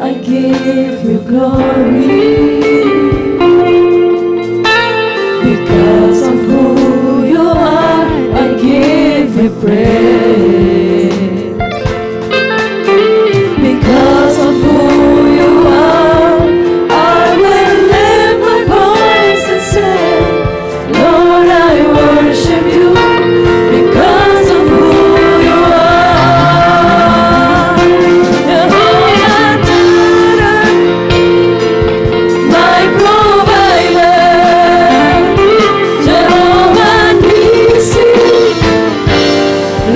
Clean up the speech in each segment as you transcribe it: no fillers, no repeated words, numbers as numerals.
I give you glory. Because of who you are, I give you praise. Because of who you are, I will lift my voice and say, Lord, I worship you. Because of who you are, Jehovah Jireh, my provider, Jehovah Nissi,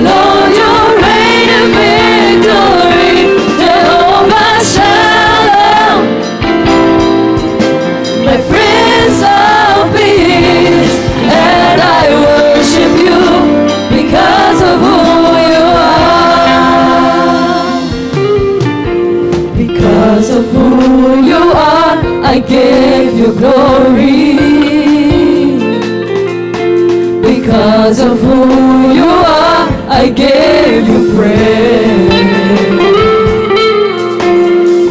Lord, your reign and victory, Jehovah Shalom, my Prince of Peace, and I worship you because of who you are. Because of who you are, I give you glory. Because of who you are, I give you praise.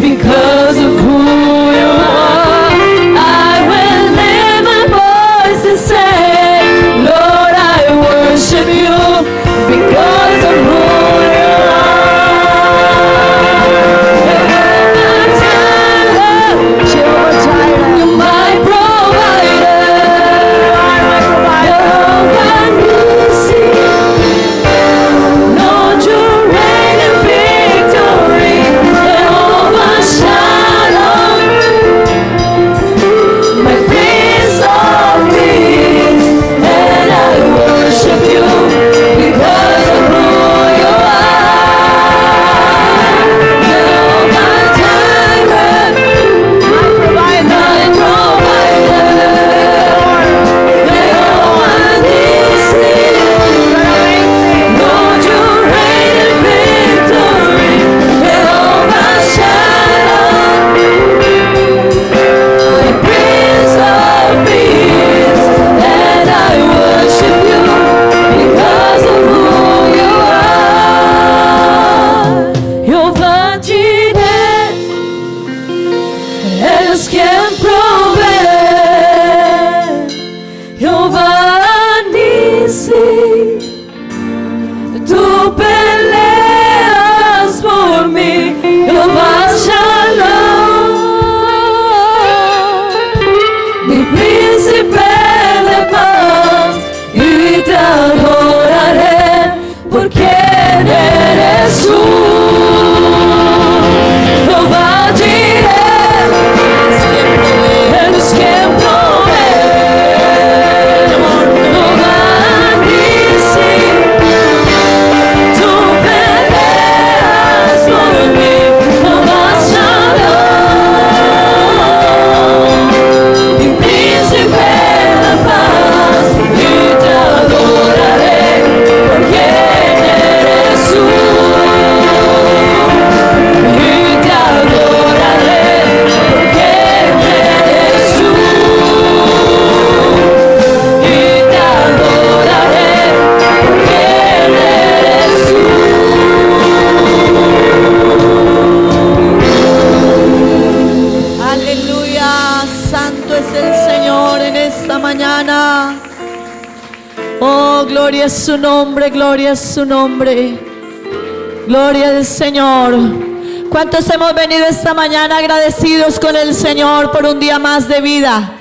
Because of who you are, I will lift my voice and say, Lord, I worship you. Because of who you are, Jehovah Jireh, you're my provider, Jehovah Nissi, Lord, you reign in victory, Jehovah Shalom, my Prince of Peace, and I worship you because of who you are. Jehovah Jireh, my provider, Jehovah Nissi, Lord, you reign in victory, Jehovah Shalom, my Prince of Peace, and I worship you because of who you are. Jehovah Jireh, eres quien provee. Jehová Nissi, tú peleas por mí. Jehová Shalom, mi príncipe de paz, y te adoraré por quien eres tú. Jehová Jireh, eres quien provee. Jehová Nissi, tú peleas por mí. Jehová Shalom, mi príncipe de paz, y te adoraré por quien eres tú. Y te adoraré por quien eres tú. Y te adoraré por quien eres tú. Aleluya, santo es el Señor en esta mañana. Oh, gloria a su nombre, gloria a su nombre. Gloria al Señor. ¿Cuántos hemos venido esta mañana agradecidos con el Señor por un día más de vida?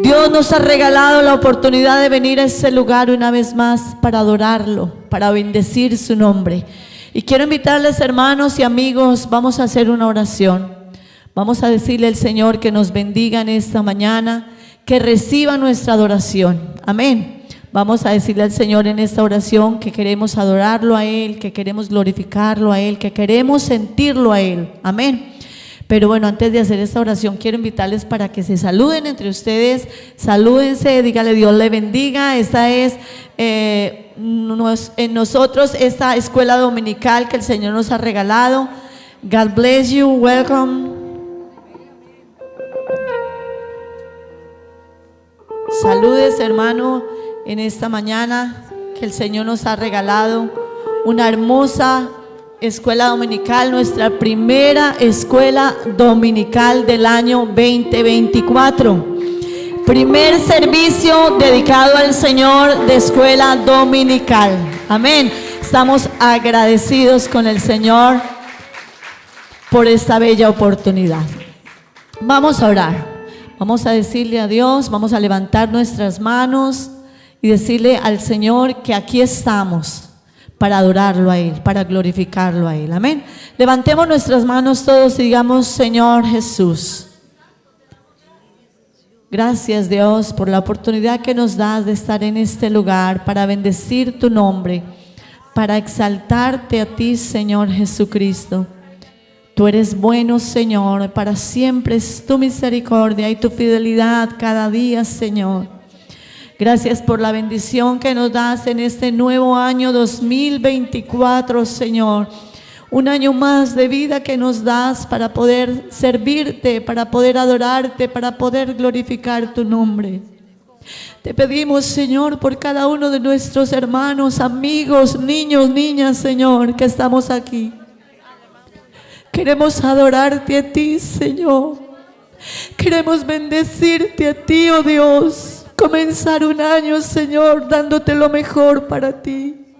Dios nos ha regalado la oportunidad de venir a este lugar una vez más para adorarlo, para bendecir su nombre. Y quiero invitarles, hermanos y amigos, vamos a hacer una oración. Vamos a decirle al Señor que nos bendiga en esta mañana, que reciba nuestra adoración. Amén. Vamos a decirle al Señor en esta oración que queremos adorarlo a Él, que queremos glorificarlo a Él, que queremos sentirlo a Él. Amén. Pero bueno, antes de hacer esta oración, quiero invitarles para que se saluden entre ustedes. Salúdense, dígale Dios le bendiga. Esta es en nosotros esta escuela dominical que el Señor nos ha regalado. God bless you, welcome. Saludes, hermano, en esta mañana que el Señor nos ha regalado una hermosa escuela dominical, nuestra primera escuela dominical del año 2024. Primer servicio dedicado al Señor de escuela dominical. Amén. Estamos agradecidos con el Señor por esta bella oportunidad. Vamos a orar. Vamos a decirle a Dios, vamos a levantar nuestras manos y decirle al Señor que aquí estamos para adorarlo a Él, para glorificarlo a Él. Amén. Levantemos nuestras manos todos y digamos: Señor Jesús, gracias Dios por la oportunidad que nos das de estar en este lugar para bendecir tu nombre, para exaltarte a ti, Señor Jesucristo. Tú eres bueno, Señor, para siempre es tu misericordia y tu fidelidad cada día, Señor. Gracias por la bendición que nos das en este nuevo año 2024, Señor. Un año más de vida que nos das para poder servirte, para poder adorarte, para poder glorificar tu nombre. Te pedimos, Señor, por cada uno de nuestros hermanos, amigos, niños, niñas, Señor, que estamos aquí. Queremos adorarte a ti, Señor. Queremos bendecirte a ti, oh Dios. Comenzar un año, Señor, dándote lo mejor para ti.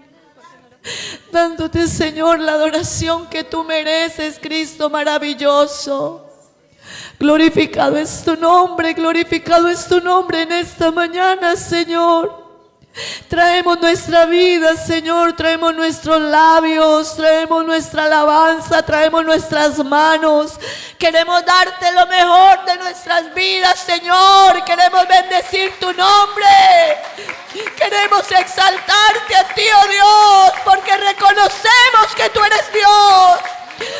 Dándote, Señor, la adoración que tú mereces, Cristo maravilloso. Glorificado es tu nombre, glorificado es tu nombre en esta mañana, Señor. Traemos nuestra vida, Señor, traemos nuestros labios, traemos nuestra alabanza, traemos nuestras manos. Queremos darte lo mejor de nuestras vidas, Señor. Queremos bendecir tu nombre. Queremos exaltarte a ti, oh Dios, porque reconocemos que tú eres Dios.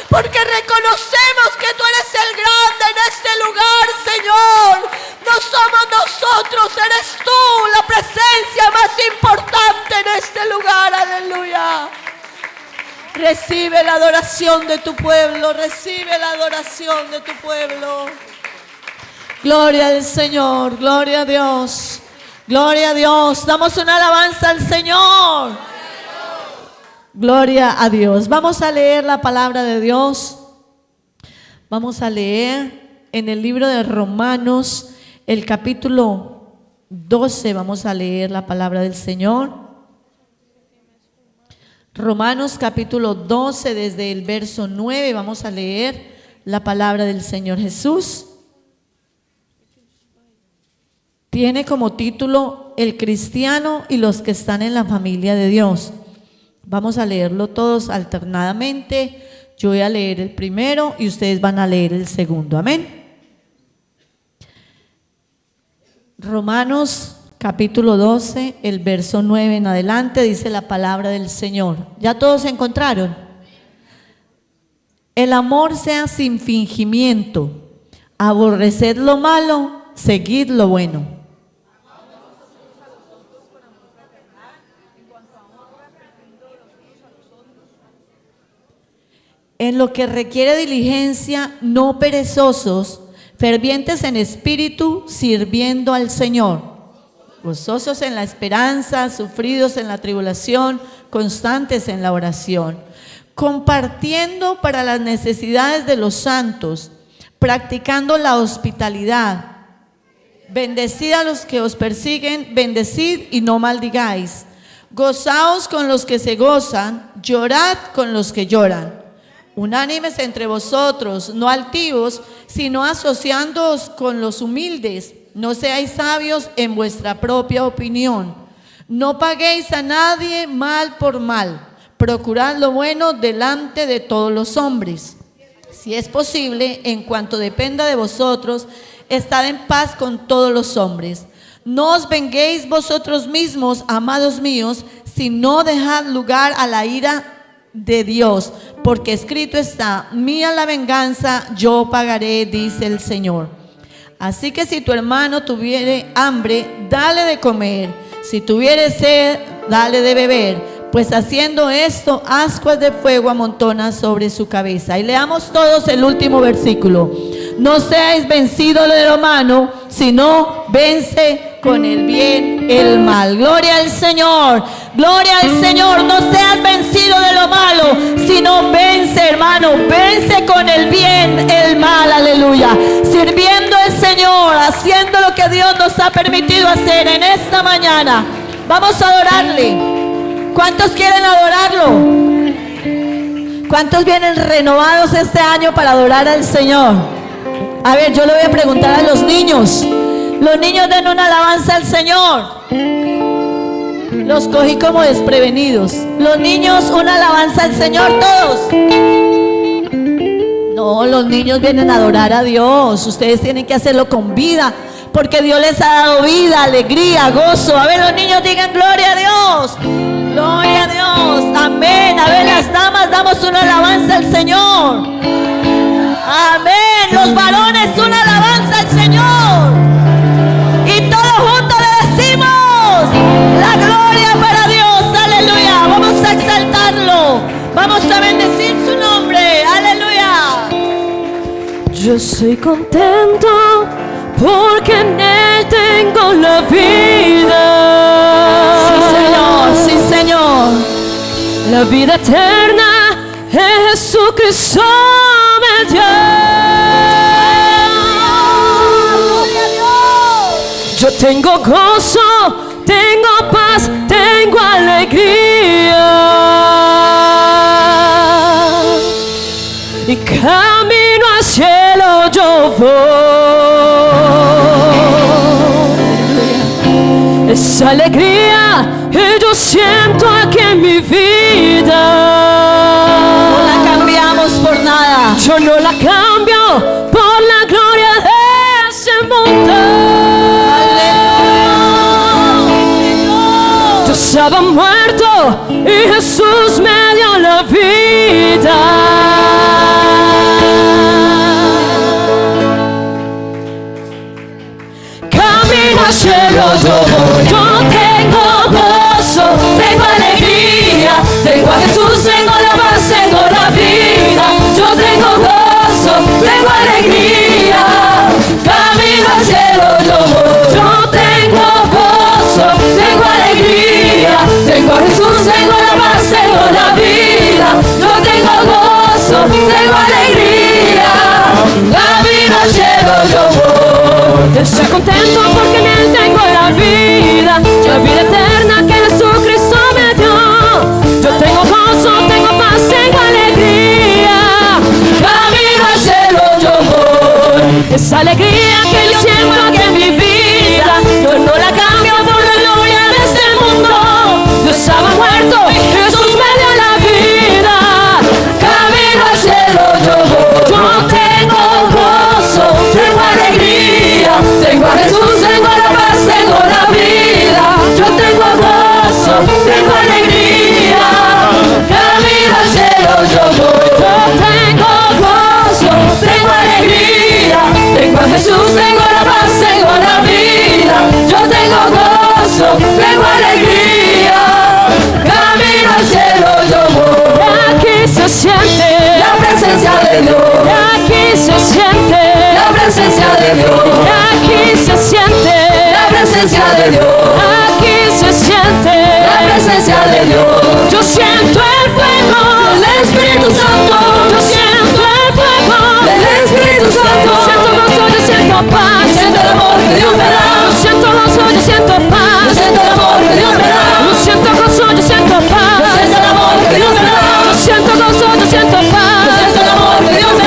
Porque reconocemos que tú eres el grande en este lugar, Señor. No somos nosotros, eres tú la presencia más importante en este lugar, aleluya. Recibe la adoración de tu pueblo, recibe la adoración de tu pueblo. Gloria al Señor, gloria a Dios, gloria a Dios. Damos una alabanza al Señor. Gloria a Dios. Vamos a leer la palabra de Dios. Vamos a leer en el libro de Romanos, el capítulo 12. Vamos a leer la palabra del Señor. Romanos capítulo 12, desde el verso 9. Vamos a leer la palabra del Señor Jesús. Tiene como título: El cristiano y los que están en la familia de Dios. Vamos a leerlo todos alternadamente. Yo voy a leer el primero y ustedes van a leer el segundo. Amén. Romanos capítulo 12, el verso 9 en adelante, dice la palabra del Señor. ¿Ya todos se encontraron? El amor sea sin fingimiento. Aborreced lo malo, seguid lo bueno. En lo que requiere diligencia, no perezosos, fervientes en espíritu, sirviendo al Señor, gozosos en la esperanza, sufridos en la tribulación, constantes en la oración, compartiendo para las necesidades de los santos, practicando la hospitalidad. Bendecid a los que os persiguen, bendecid y no maldigáis. Gozaos con los que se gozan, llorad con los que lloran. Unánimes entre vosotros, no altivos, sino asociándoos con los humildes. No seáis sabios en vuestra propia opinión. No paguéis a nadie mal por mal. Procurad lo bueno delante de todos los hombres. Si es posible, en cuanto dependa de vosotros, estad en paz con todos los hombres. No os venguéis vosotros mismos, amados míos, sino dejad lugar a la ira de Dios, porque escrito está: mía la venganza, yo pagaré, dice el Señor. Así que si tu hermano tuviere hambre, dale de comer; si tuviere sed, dale de beber, pues haciendo esto, ascuas de fuego amontona sobre su cabeza. Y leamos todos el último versículo: no seáis vencidos de lo humano, sino vence con el bien el mal. Gloria al Señor, gloria al Señor. No seas vencido de lo malo, sino vence, hermano, vence con el bien el mal, aleluya. Sirviendo al Señor, haciendo lo que Dios nos ha permitido hacer en esta mañana. Vamos a adorarle. ¿Cuántos quieren adorarlo? ¿Cuántos vienen renovados este año para adorar al Señor? A ver, yo le voy a preguntar a los niños. Los niños den una alabanza al Señor. Los cogí como desprevenidos. Los niños, una alabanza al Señor, todos. No, los niños vienen a adorar a Dios. Ustedes tienen que hacerlo con vida, porque Dios les ha dado vida, alegría, gozo. A ver, los niños digan gloria a Dios. Gloria a Dios, amén. A ver, las damas, damos una alabanza al Señor. Amén. Los varones, una alabanza al Señor. Y todos juntos le decimos la gloria para Dios, aleluya. Vamos a exaltarlo, vamos a bendecir su nombre, aleluya. Yo estoy contento porque en Él tengo la vida. Sí, Señor, sí, Señor. La vida eterna Jesucristo me dio. Gloria a Dios. Yo tengo gozo, tengo paz, tengo alegría. Y camino al cielo yo voy. Esa alegría que yo siento aquí en mi vida, No la cambiamos por nada. yo no la cambio por la gloria de ese mundo. Yo estaba muerto y Jesús me dio la vida. Camino al cielo yo voy. Yo tengo gozo, tengo alegría, tengo a Jesús, tengo la paz, tengo la vida. Yo tengo gozo, tengo alegría, camino al cielo yo voy. Yo tengo gozo, tengo alegría, tengo a Jesús, tengo la paz, tengo la vida. Yo tengo gozo, tengo alegría, camino al cielo yo voy. Estoy contento porque en Él tengo la vida eterna que Jesucristo me dio. Yo tengo gozo, tengo paz, tengo alegría, camino al cielo yo voy. Esa alegría que yo siento aquí en mi vida, yo no la cambio por la gloria de este mundo. Yo estaba muerto, Jesús me dio la vida, camino al cielo yo voy. Yo tengo gozo, tengo alegría, tengo a Jesús, tengo la paz, tengo la vida. Yo tengo gozo, tengo alegría, camino al cielo yo voy. Yo tengo gozo, tengo alegría, tengo a Jesús, tengo la paz, tengo la vida. Yo tengo gozo, tengo alegría, camino al cielo yo voy. Aquí se siente la presencia de Dios. Aquí se siente la presencia de Dios. Aquí se siente la presencia de Dios. Aquí se siente la presencia de Dios. Yo siento el fuego del Espíritu Santo. Yo siento el fuego del Espíritu Santo. Yo siento gozo, yo siento paz. Yo siento el amor que Dios me da. Yo siento gozo, yo siento paz. Yo siento el amor que Dios me da. Yo siento gozo, yo siento paz. Yo siento el amor que Dios me da. Yo siento gozo, yo siento paz. Yo siento el amor que Dios me da.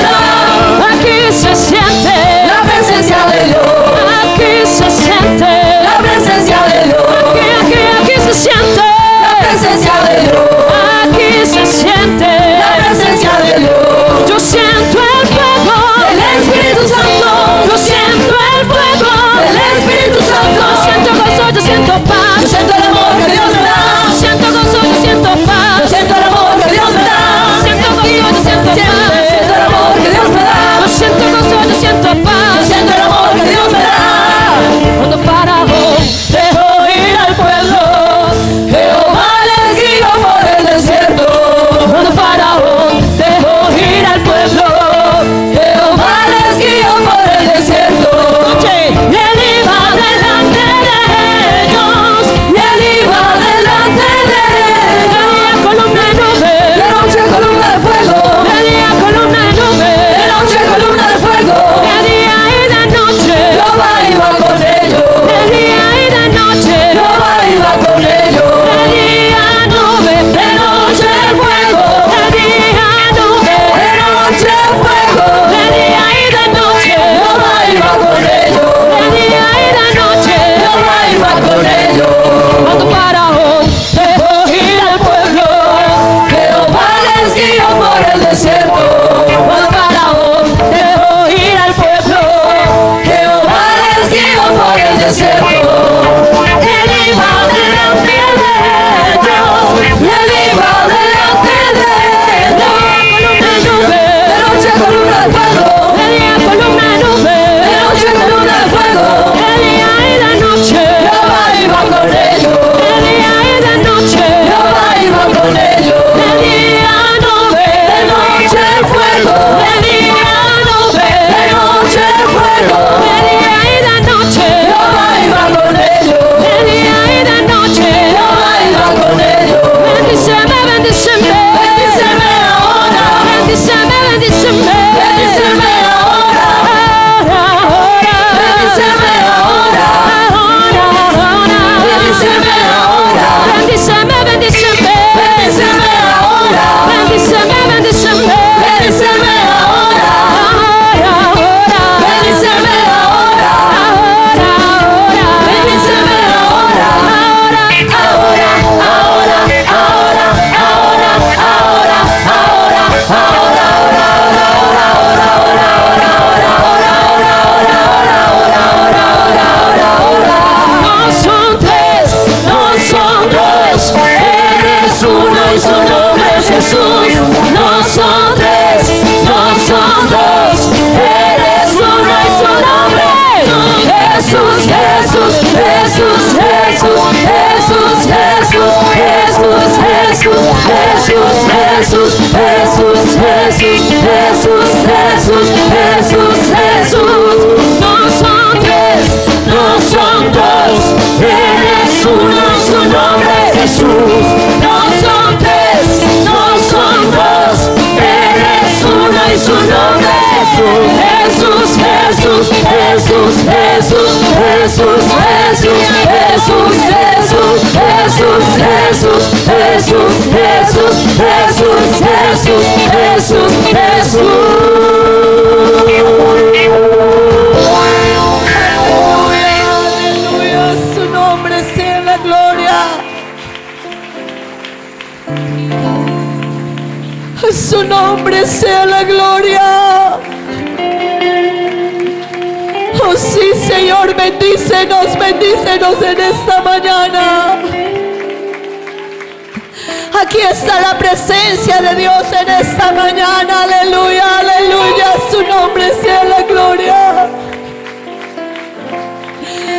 Aleluya, su nombre sea la gloria. A su nombre sea la gloria. Oh sí, Señor, bendícenos, bendícenos en esta mañana. Aquí está la presencia de Dios en esta mañana. Aleluya, aleluya. Su nombre sea la gloria.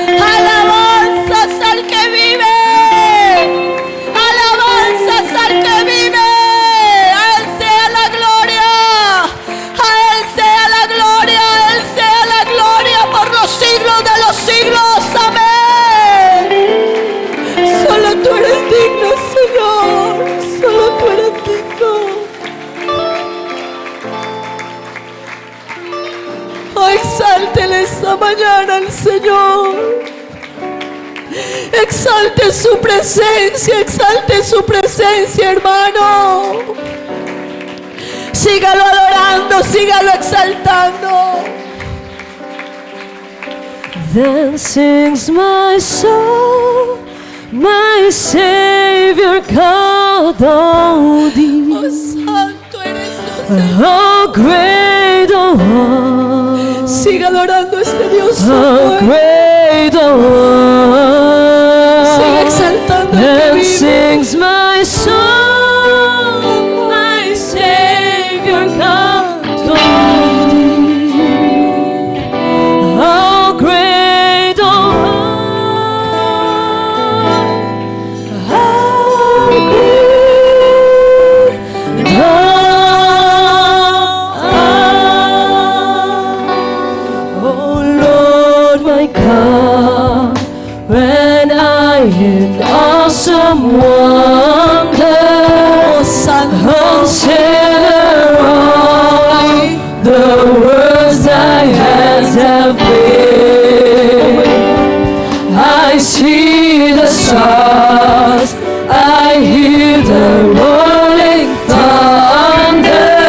Alabanzas al que vive. Alabanzas al que vive. A Él sea la gloria. A Él sea la gloria. A Él sea la gloria por los siglos de los siglos. Amén. Solo tú eres digno, Señor. Solo tú eres digno. Oh, exáltele esta mañana al Señor. Exalte su presencia, hermano. Sígalo adorando, sígalo exaltando. Then sings my soul, my Savior called on thee. Oh, santo eres tú, Señor. Oh, great the one, Siga adorando a este Dios oh, santo. great the Siga one. exaltando al que Then vive. sings my soul, my Savior called on thee. Oh, great the one, how great thou art. Oh Lord my God, when I in awesome wonder consider all the words thy hands have made. I see the stars, I hear the rolling thunder,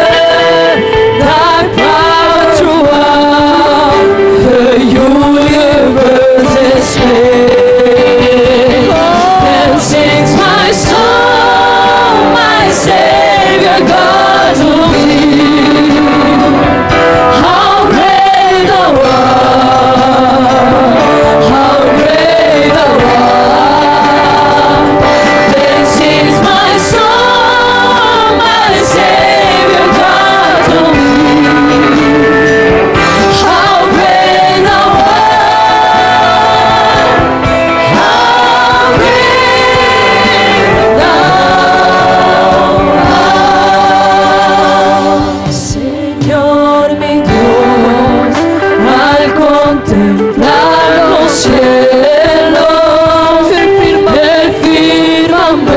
thy power throughout the universe displayed. Then sings my soul, my Savior God to thee. How great thou art, how great thou art. Then sings my soul, my Savior God to thee. How great thou art, how great thou art. Señor mi Dios, al contemplar los cielos, el firmamento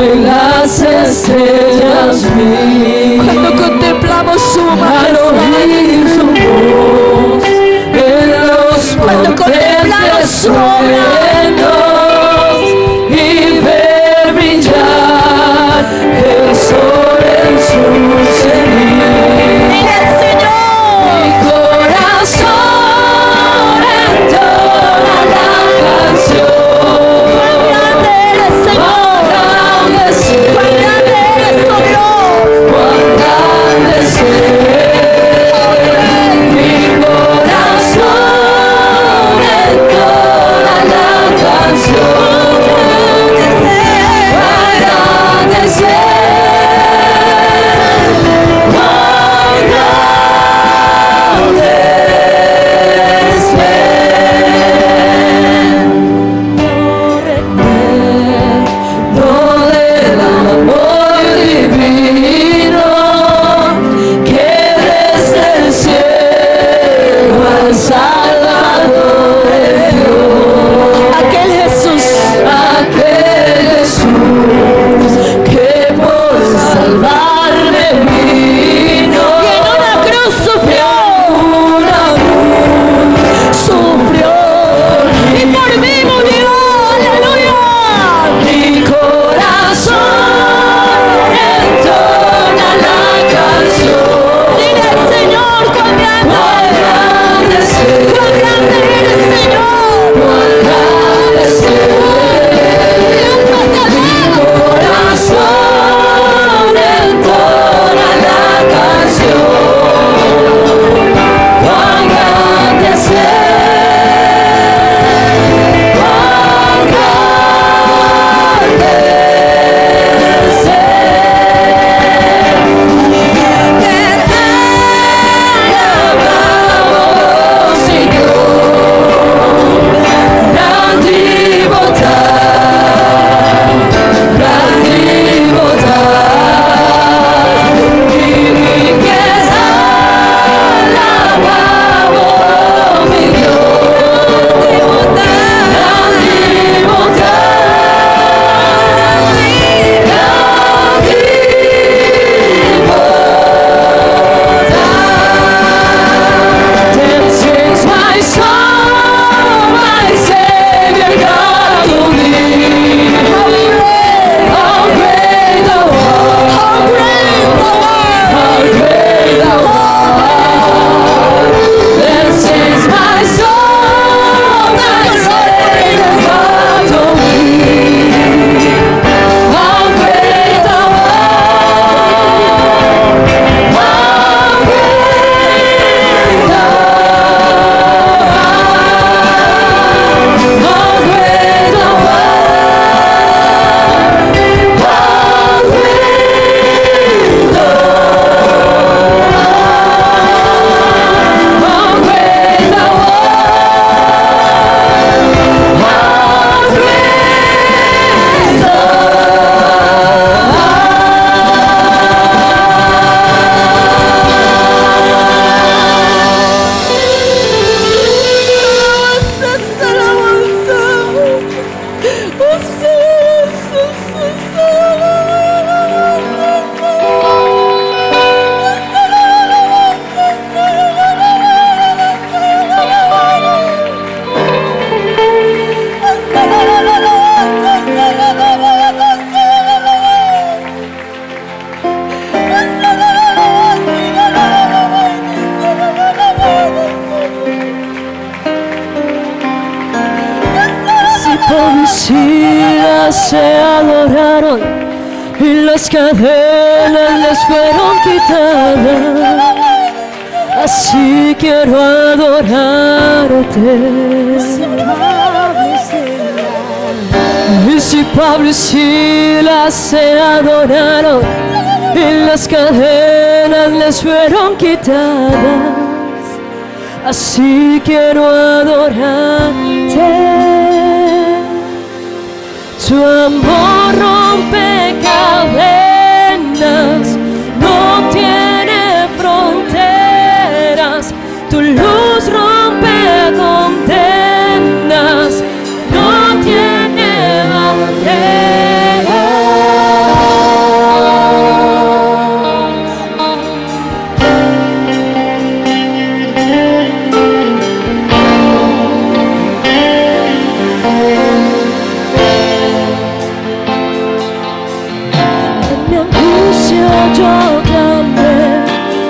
y las estrellas vi. Cuando contemplamos su Al majestad, oír su voz en los Cuando contemplamos potentes su obra, truenos y ver brillar el sol en su cenit. mira el Señor. Mi corazón entona la canción. Cuán grande eres, Señor. Cuán grande Cuán grande eres, oh Dios. cuán grande es Él. adoraron y las cadenas les fueron quitadas. Así quiero adorarte. Y si Pablo y Silas se adoraron y las cadenas les fueron quitadas, así quiero adorarte. Tu amor rompe cadenas, no tiene fronteras. Tu luz rompe condenas, no tiene barreras. En mi angustia yo clamé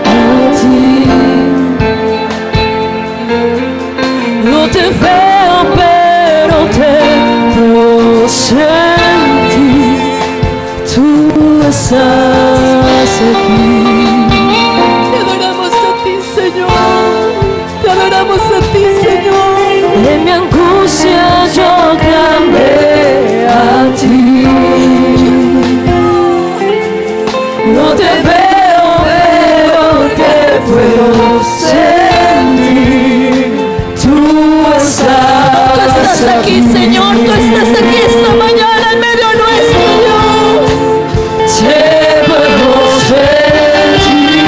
a ti. No te veo, pero te sentí. Tú estás aquí. Te adoramos a ti, Señor. Te adoramos a ti, Señor. En mi angustia yo clamé a ti. No te veo, pero te puedo sentir. Tú estás Aquí, Señor, tú estás aquí esta mañana en medio nuestro, Dios. Te puedo sentir.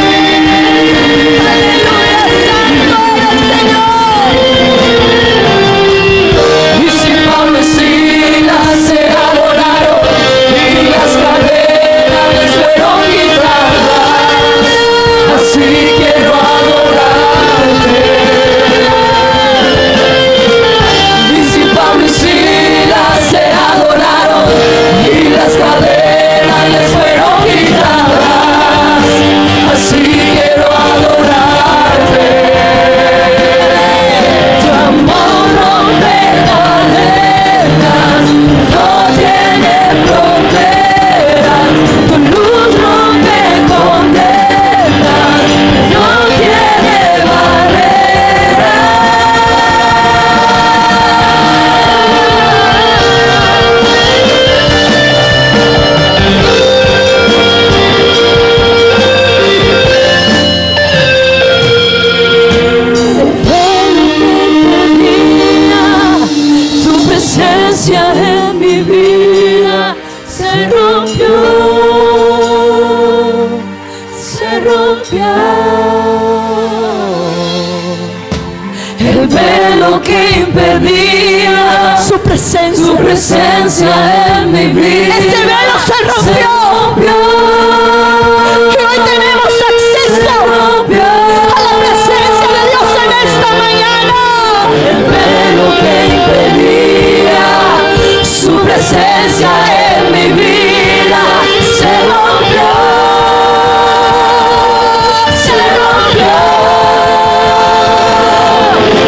Aleluya, santo eres, Señor. Y si Pablo y Silas se adoraron y las cadenas les fueron quitadas, así quiero adorarte. Y si Pablo y Silas se adoraron y las cadenas les fueron quitadas, así quiero adorarte. Tu amor rompe cadenas, no tiene fronteras. Tu luz rompe condenas, no tiene barreras. El velo que tenía, tu presencia en mi vida se rompió, se rompió. El velo que impedía Su presencia. tu presencia en mi vida Ese velo se rompió. Y hoy tenemos acceso a la presencia de Dios en esta mañana. El velo que impedía su presencia en mi vida se rompió, se rompió.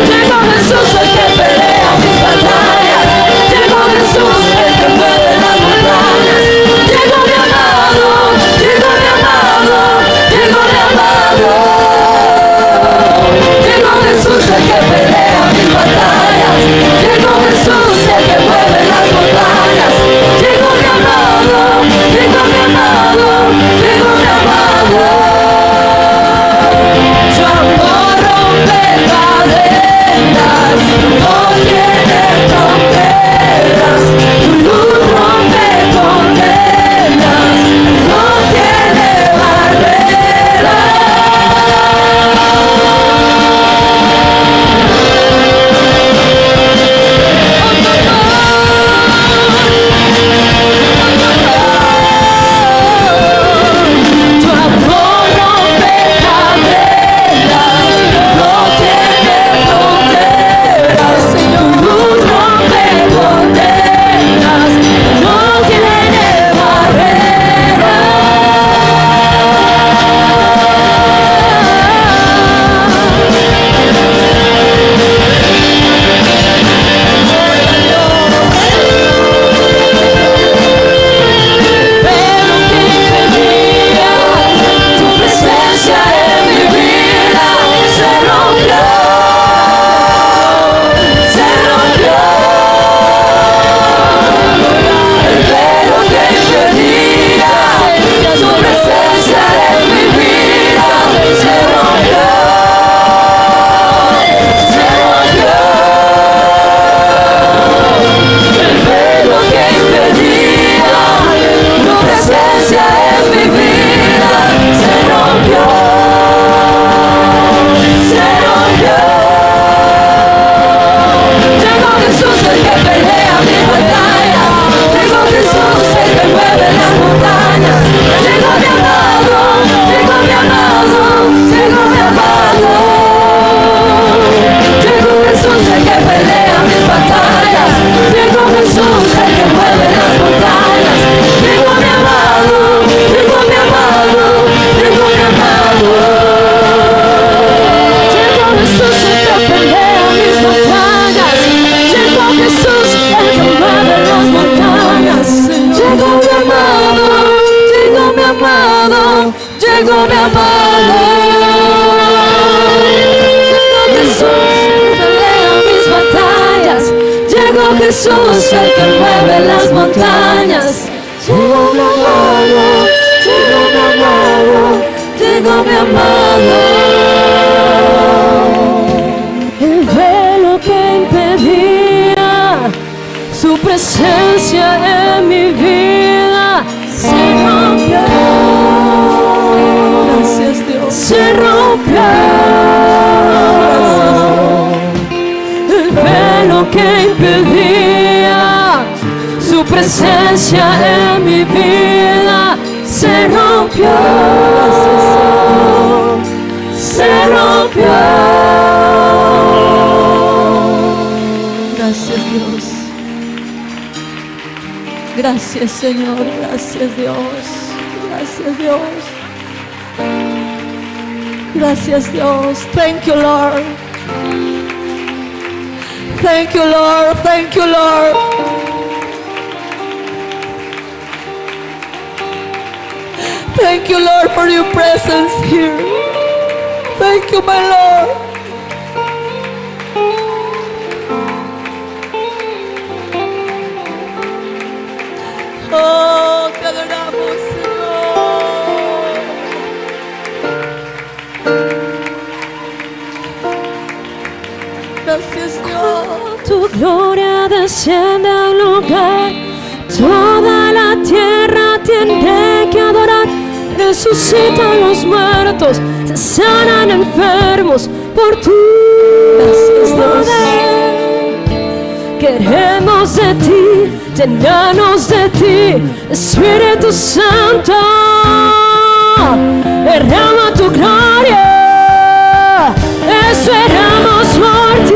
Llegó Jesús el que pelea mis batallas, llegó Jesús el que mueve las montañas, llegó mi amado, llegó mi amado. Oh Jesús, el que mueve las montañas. Llegó mi amado, llegó mi amado, llegó mi amado. El velo que impedía su presencia en mi vida se rompió. Gracias, Dios. Se rompió. El velo que impedía su presencia en mi vida se rompió. Se rompió. Gracias, Dios. Gracias, Señor. Gracias, Dios. Gracias, Dios. Gracias, Dios. Thank you, Lord. Thank you, Lord. Thank you, Lord. Thank you, Lord, for your presence here. Thank you, my Lord. Oh, te adoramos, Señor. Gracias, Dios. Tu gloria desciende al lugar, toda la tierra tiene que adorar. Resucitan los muertos, se sanan enfermos por tu poder. Queremos de ti, llenarnos de ti, Espíritu Santo. Derrama tu gloria, esperamos por ti.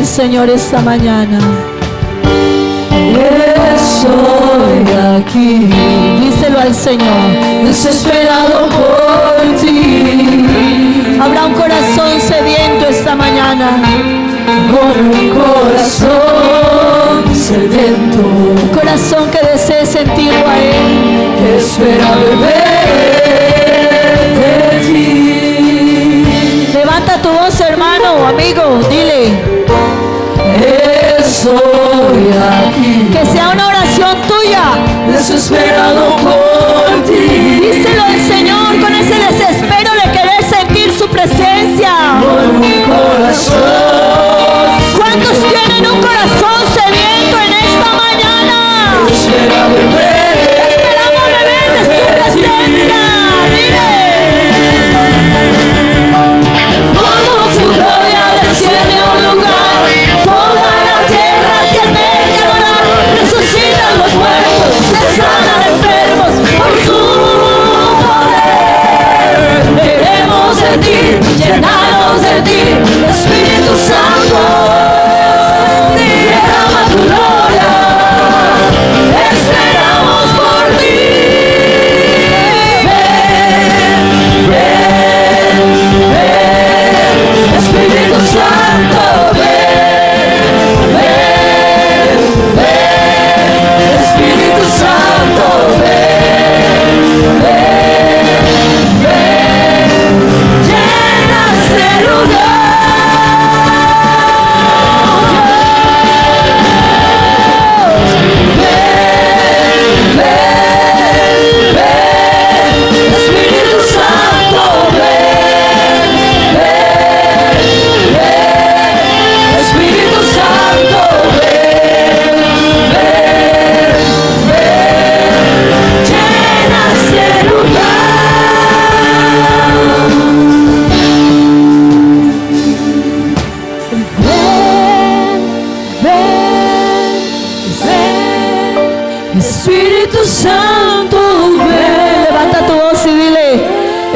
Señor, esta mañana estoy aquí. Díselo al Señor, desesperado por ti. Habrá un corazón sediento esta mañana. Con un corazón sediento, un corazón que desee sentirlo a Él, que espera beber de ti. Levanta tu voz, hermano o amigo, dile: estoy aquí. Que sea una oración tuya, desesperado por ti. Díselo al Señor con ese desespero de querer sentir su presencia. Con un corazón. ¿Cuántos tienen un corazón sediento en esta mañana? Esperamos beber de su presencia. Dile: como tu gloria desciende a un lugar, toda la tierra tiene que adorar. Resucitan los muertos, se sanan enfermos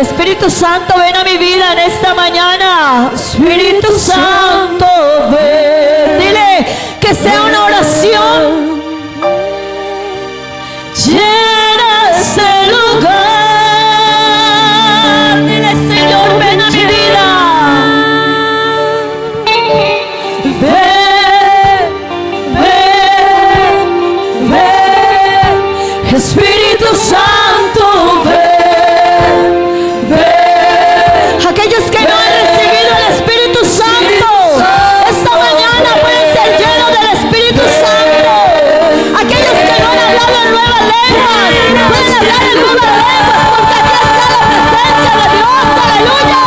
Espíritu Santo, ven a mi vida en esta mañana. Espíritu Santo, ven. Dile que sea una oración. Llena este lugar. Dile, Señor, ven a mi vida. Ven, ven, ven. Espíritu Santo, ven, ven. Aquellos que no han recibido el Espíritu Santo, esta mañana pueden ser llenos del Espíritu Santo. Aquellos que no han hablado en nuevas lenguas, pueden hablar en nuevas lenguas, porque aquí está la presencia de Dios. Aleluya.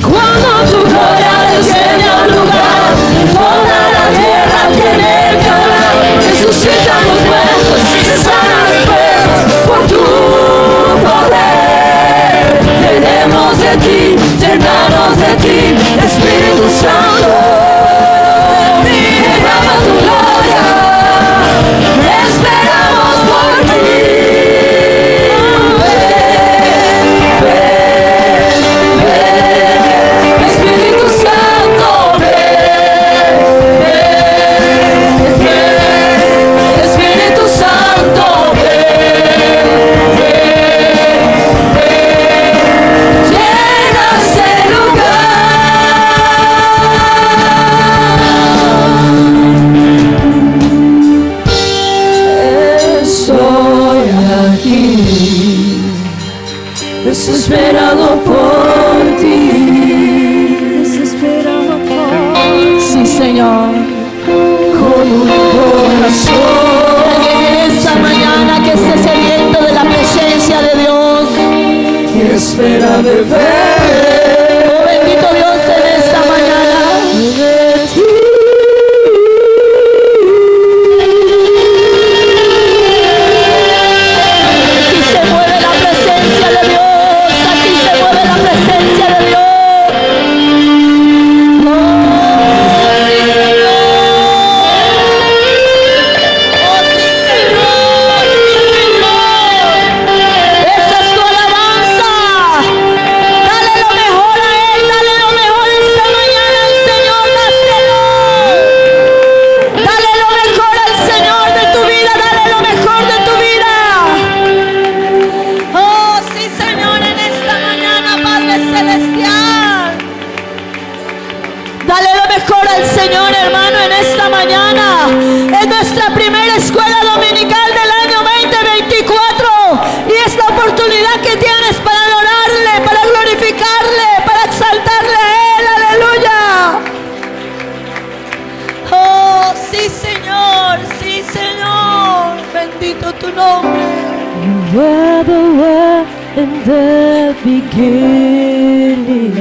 Cuando tu gloria desciende al lugar, toda la tierra tiene que orar. Resucitan los muertos y se sanan enfermos por tu poder. Tenemos de ti, llenarnos de ti, Espíritu Santo. Derrama tu gloria, esperamos por ti. Ven, ven, Espíritu Santo, ven, ven, Espíritu Santo, ven, llena ese lugar. Estoy aquí, desesperado por ti, desesperado por ti. Sí, Señor, con un corazón. Alguien en esta mañana que esté sediento de la presencia de Dios, que espera de ver. Oh, bendito Dios, en esta mañana. Aquí se mueve la presencia de Dios. Aquí se mueve la presencia de Dios. Oh, sí, Señor. Oh, sí, Señor. Sí, Señor. Esa es tu alabanza. Dale lo mejor a Él. Dale lo mejor esta mañana al Señor. Dáselo. Dale lo mejor al Señor de tu vida. Dale lo mejor de tu vida. Oh, sí, Señor, en esta mañana, Padre Celestial. Dale lo mejor al Señor, hermano, en esta mañana. Es nuestra primera escuela dominical del año 2024. Y es la oportunidad que tienes para adorarle, para glorificarle, para exaltarle a Él. Aleluya. Oh, sí, Señor, sí, Señor. Bendito tu nombre. You were the word in the beginning.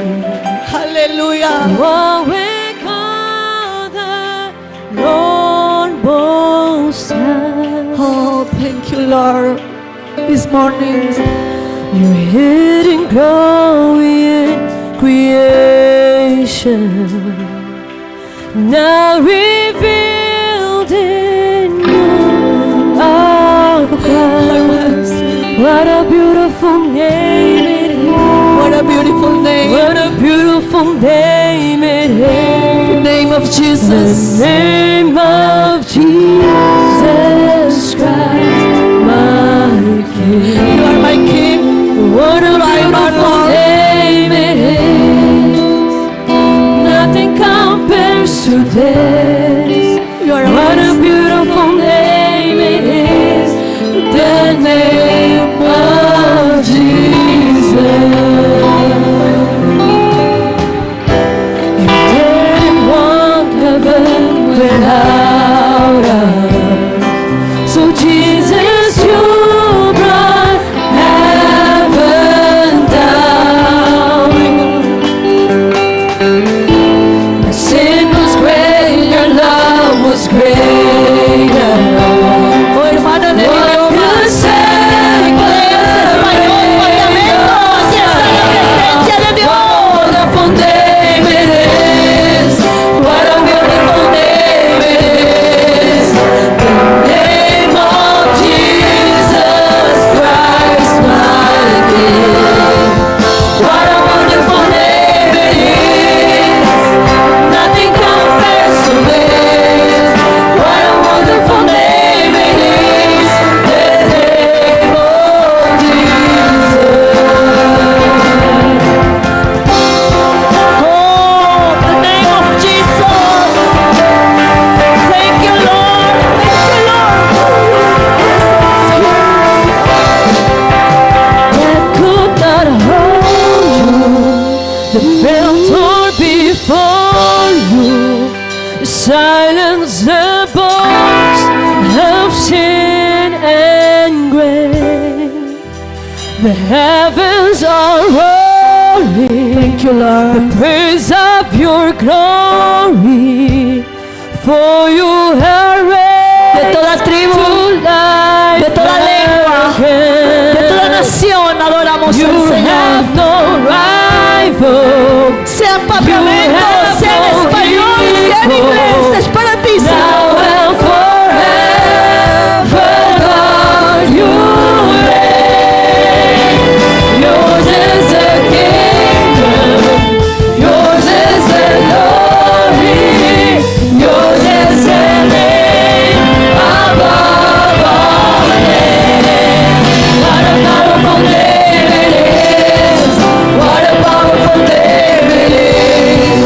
Aleluya. Oh, we call the Lord Most High. Oh, thank you, Lord. This morning, you're hidden, growing creation, now revealed in you, our Christ. What a beautiful name it is. What a beautiful name. What a beautiful name it is. The name of Jesus. The name of Jesus Christ, my King. You are my King. What a beautiful name it is. Nothing compares to this. You are what a beautiful name it is. The name of Jesus. You didn't want heaven without The heavens are rolling. Thank you, Lord. Praise of your glory. For you have De raised toda tribu, to life de toda lengua, de toda nación adoramos al You Señor. have no rival. Sea en Papiamento, have sea en no español, sea en equal. inglés, es para ti, Now Señor. and forever, God, you reign. Yours is the kingdom. Yours is the glory. Yours is the name above all names. What a powerful name it is. What a powerful name it is.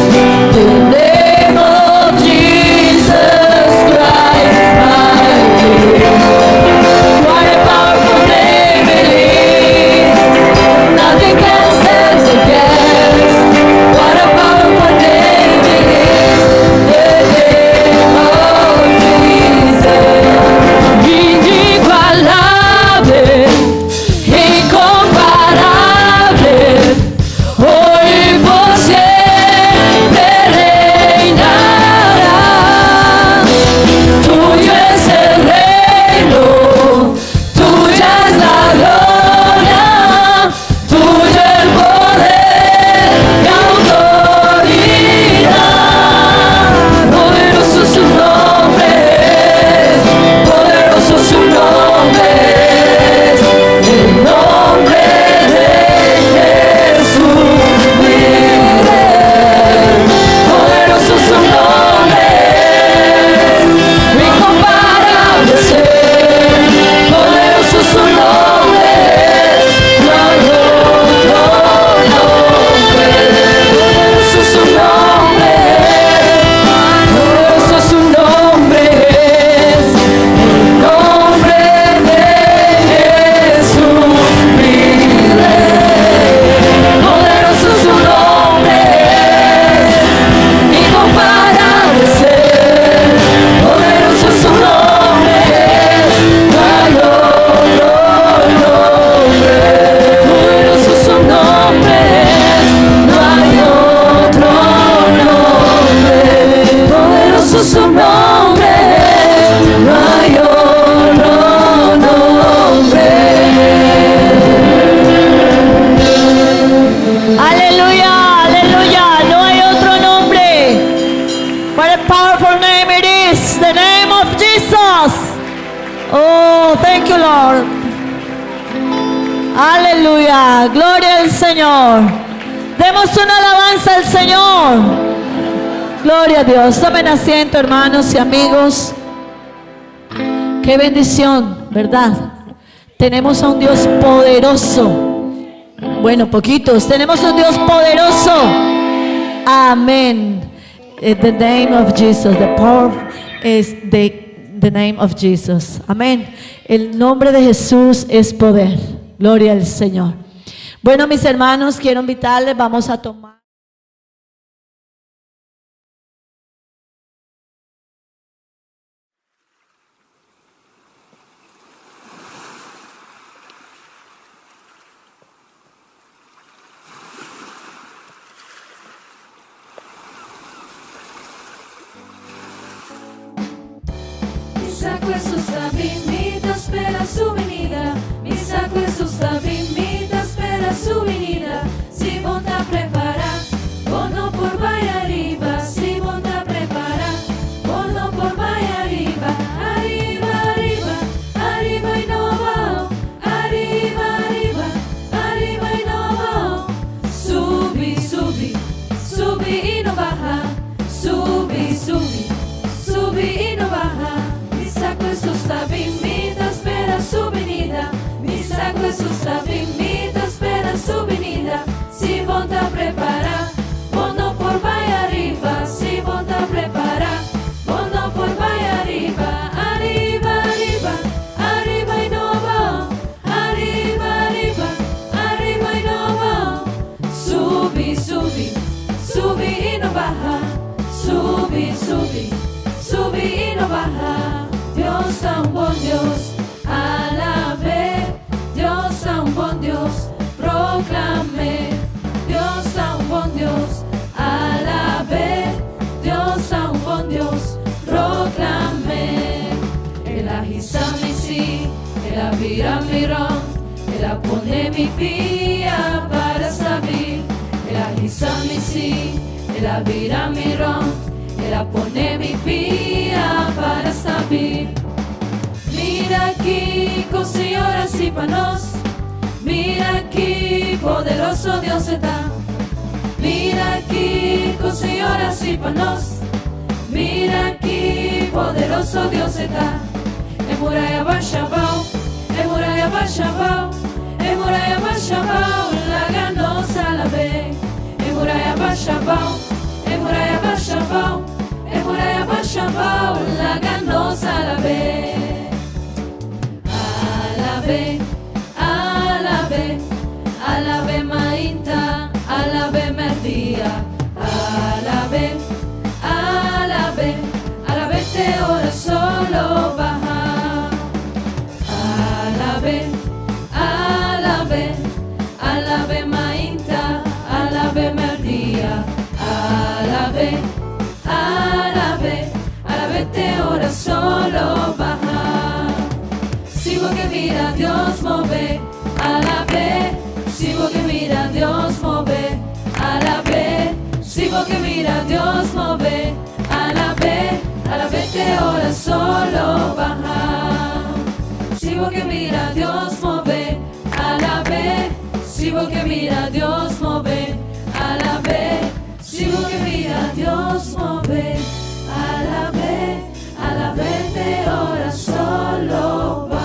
The name of Jesus Christ, my King. What a powerful name it is. Nothing can stand against. What a powerful name it is. The name of Jesus. Inigualable, incomparable. Hoy por siempre reinarás. Tuyo es el reino, tuya es la gloria, tuyo el poder y autoridad. Poderoso su nombre es, poderoso su nombre es, el nombre de Jesús mi Rey. Poderoso su nombre es, incomparable ser. Poderoso su nombre es, no hay otro nombre. Poderoso su nombre es, poderoso su nombre es, el nombre de Jesús mi Rey. Poderoso su nombre es, incomparable ser. Poderoso su nombre es, no hay otro nombre. Poderoso su nombre es, no hay otro nombre. Poderoso su nombre es, no hay otro nombre. Aleluya, aleluya, no hay otro nombre. What a powerful name it is, the name of Jesus. Oh, thank you, Lord. Aleluya, gloria al Señor. Demos una alabanza al Señor. Gloria a Dios. Tomen asiento, hermanos y amigos. Qué bendición, ¿verdad? Tenemos a un Dios poderoso. Bueno, poquitos. Tenemos un Dios poderoso. Amén. The name of Jesus. The power is the name of Jesus. Amén. El nombre de Jesús es poder. Gloria al Señor. Bueno, mis hermanos, quiero invitarles. Vamos a tomar. Mi sacco è su sta bimita, spera su venida. Mi sacco è su sta bimita, spera su venida. Si monta a preparar, bono por vaya arriba. Si monta a preparar, bono por vaya arriba. Arriba, arriba, arriba y no va. Arriba, arriba, arriba y no va. Subi, subi, subi y no baja. Subi, subi, subi y no baja. Mi sacco è su sta bimita, spera su venida. ela vira mirão, ela põe mi pia para saber, ela risa-me sim, ela vira mirão, ela põe mi pia para saber. Mira aqui, com Senhor assim para nós, mira aqui, poderoso Deus está. Mira aqui, com Senhor assim para nós, mira aqui, poderoso Deus está. É muralha baixa, é muralha baixa, é muralha baixa, la ganosa la ve. É muralha baixa, é muralha baixa, é muralha baixa, la ganosa la ve. Alabe, alabe, alabe mainta, alabe merdia, alabe, alabe, alabe te ora solo baja. Alabe, alabe, alabe mainta, alabe merdia, alabe, alabe, alabe te ora solo baja. Si vos que mira Dios move, alabe, si vos que mira Dios move, alabe, si vos que mira Dios move, alabe, alabe te ora solo baja. Si vos que mira Dios move, alabe, si vos que mira Dios move, alabe, si vos que mira Dios move, alabe, alabe te ora solo baja.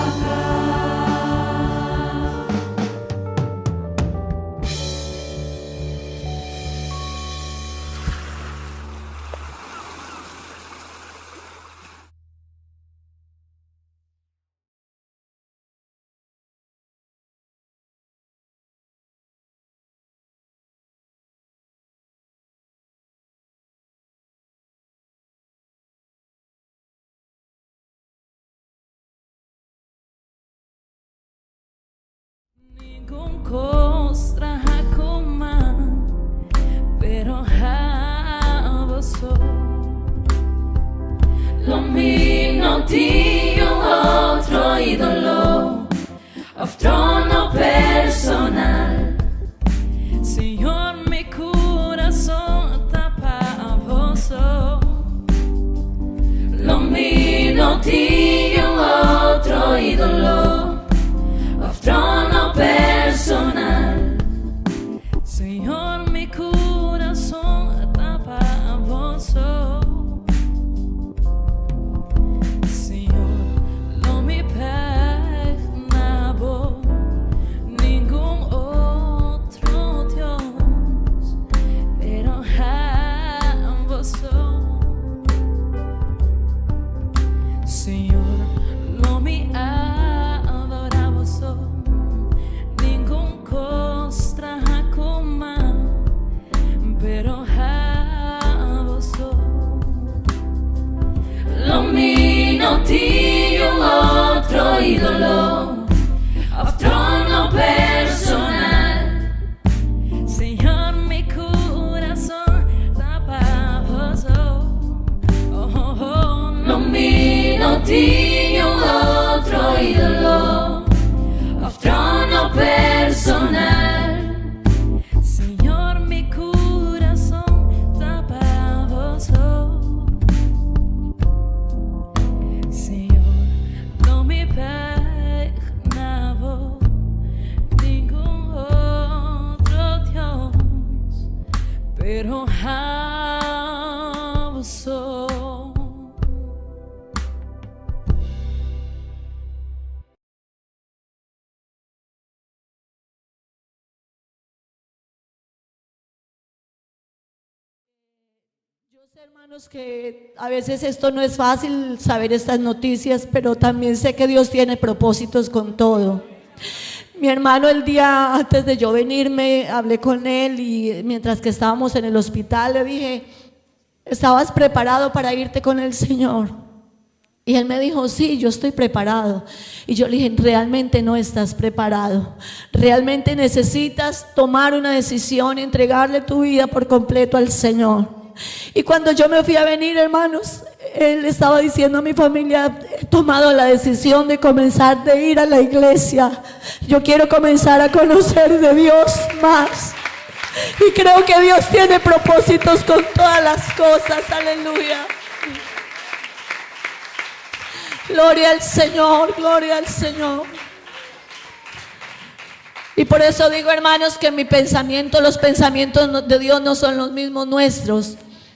Con costra hakuma, pero havoso. Lo mío tinha outro ídolo, of trono personal. Senhor, mi coração tá pavoso. Lo mío tinha outro ídolo, of trono personal. Senhor, mi coração está pavoso. Senhor, não me perdonavo nenhum outro Deus, pero você. Senhor, não me pero havoso. Lo mío tinha outro ídolo, of trono personal. Senhor, mi coração tá pavoso. Oh, oh, oh. Lo mío tinha outro ídolo, of trono personal. Pero havoso. Yo sé, hermanos, que a veces esto no es fácil saber estas noticias, pero también sé que Dios tiene propósitos con todo. Mi hermano, el día antes de yo venirme, hablé con él y mientras que estábamos en el hospital le dije: ¿estabas preparado para irte con el Señor? Y él me dijo: sí, yo estoy preparado. Y yo le dije: realmente no estás preparado, realmente necesitas tomar una decisión y entregarle tu vida por completo al Señor. Y cuando yo me fui a venir, hermanos, él estaba diciendo a mi familia, he tomado la decisión de comenzar de ir a la iglesia. Yo quiero comenzar a conocer de Dios más. Y creo que Dios tiene propósitos con todas las cosas. Aleluya. Gloria al Señor, gloria al Señor. Y por eso digo, hermanos, que los pensamientos de Dios no son los mismos nuestros.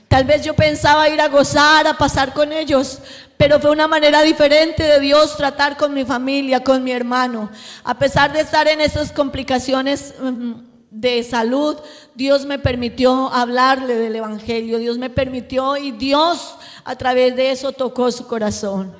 Tal vez yo pensaba ir a gozar, a pasar con ellos, pero fue una manera diferente de Dios tratar con mi familia, con mi hermano. A pesar de estar en esas complicaciones de salud, Dios me permitió hablarle del evangelio. Dios me permitió, y Dios a través de eso tocó su corazón.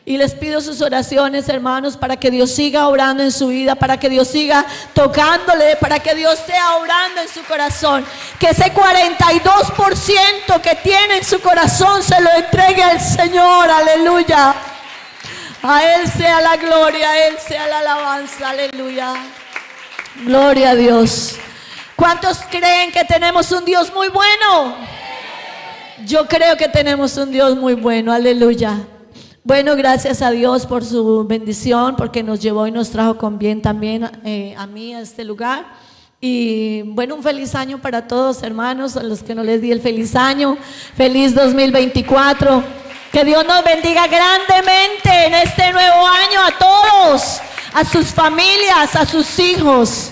Y les pido sus oraciones, hermanos, para que Dios siga obrando en su vida, para que Dios siga tocándole, para que Dios esté obrando en su corazón. Que ese 42% que tiene en su corazón se lo entregue al Señor. Aleluya. A Él sea la gloria, a Él sea la alabanza. Aleluya. Gloria a Dios. ¿Cuántos creen que tenemos un Dios muy bueno? Yo creo que tenemos un Dios muy bueno. Aleluya. Bueno, gracias a Dios por su bendición, porque nos llevó y nos trajo con bien también a mí a este lugar. Y bueno, un feliz año para todos, hermanos, a los que no les di el feliz año. Feliz 2024. Que Dios nos bendiga grandemente en este nuevo año a todos, a sus familias, a sus hijos.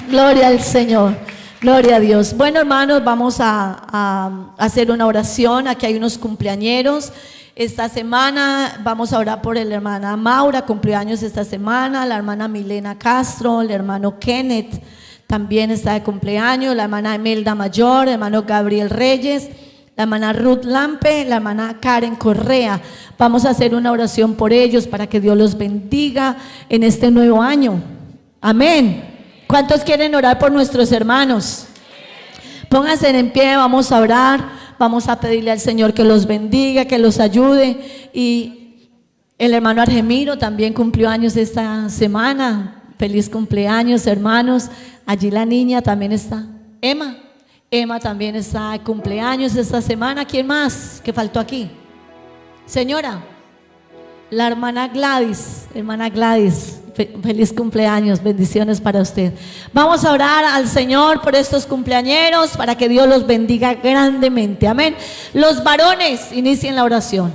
Gloria al Señor. Gloria a Dios. Bueno, hermanos, vamos a hacer una oración. Aquí hay unos cumpleañeros. Esta semana vamos a orar por la hermana Maura, cumpleaños esta semana, la hermana Milena Castro, el hermano Kenneth también está de cumpleaños, la hermana Emelda Mayor, el hermano Gabriel Reyes, la hermana Ruth Lampe, la hermana Karen Correa. Vamos a hacer una oración por ellos para que Dios los bendiga en este nuevo año. Amén. ¿Cuántos quieren orar por nuestros hermanos? Pónganse en pie, vamos a orar. Vamos a pedirle al Señor que los bendiga, que los ayude. Y el hermano Argemiro también cumplió años esta semana. Feliz cumpleaños, hermanos. Allí la niña también está. Emma también está de cumpleaños esta semana. ¿Quién más que faltó aquí? Señora, la hermana Gladys. Feliz cumpleaños, bendiciones para usted. Vamos a orar al Señor por estos cumpleañeros, para que Dios los bendiga grandemente. Amén. Los varones, inicien la oración.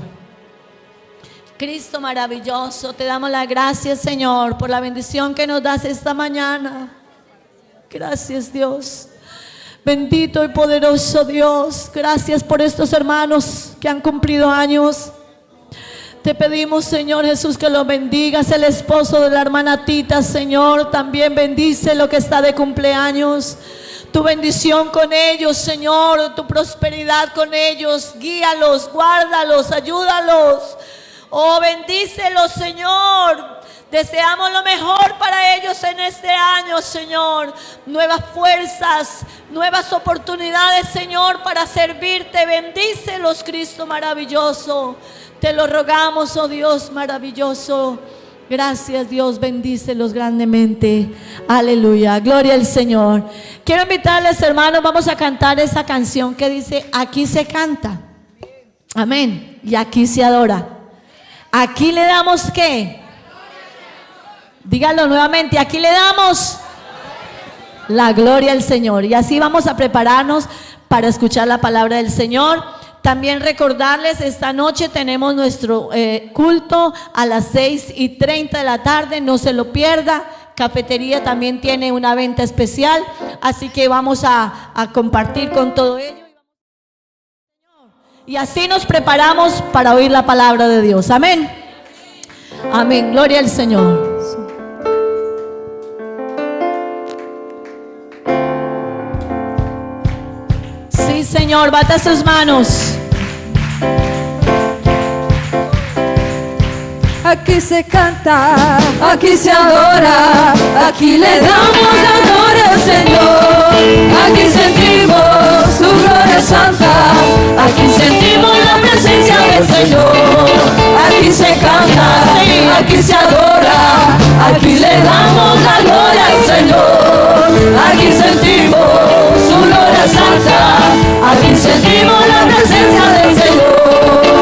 Cristo maravilloso, te damos las gracias, Señor, por la bendición que nos das esta mañana. Gracias, Dios. Bendito y poderoso Dios, gracias por estos hermanos que han cumplido años. Te pedimos, Señor Jesús, que los bendigas. El esposo de la hermana Tita, Señor, también bendice lo que está de cumpleaños. Tu bendición con ellos, Señor, tu prosperidad con ellos. Guíalos, guárdalos, ayúdalos. Oh, bendícelos, Señor. Deseamos lo mejor para ellos en este año, Señor. Nuevas fuerzas, nuevas oportunidades, Señor, para servirte. Bendícelos, Cristo maravilloso. Te lo rogamos, oh Dios maravilloso. Gracias, Dios, bendícelos grandemente. Aleluya, gloria al Señor. Quiero invitarles, hermanos, vamos a cantar esa canción que dice: aquí se canta, amén, y aquí se adora. Aquí le damos ¿qué? Díganlo nuevamente, aquí le damos la gloria al Señor. Y así vamos a prepararnos para escuchar la palabra del Señor. También recordarles, esta noche tenemos nuestro culto a las 6:30 de la tarde, no se lo pierda. Cafetería también tiene una venta especial, así que vamos a compartir con todo ello. Y así nos preparamos para oír la palabra de Dios. Amén. Amén. Gloria al Señor. Sí, Señor, bata sus manos. Aquí se canta, aquí se adora, aquí le damos la gloria al Señor. Aquí sentimos su gloria santa, aquí sentimos la presencia del Señor. Aquí se canta, aquí se adora, aquí le damos la gloria al Señor. Aquí sentimos su gloria santa, aquí sentimos la presencia del Señor.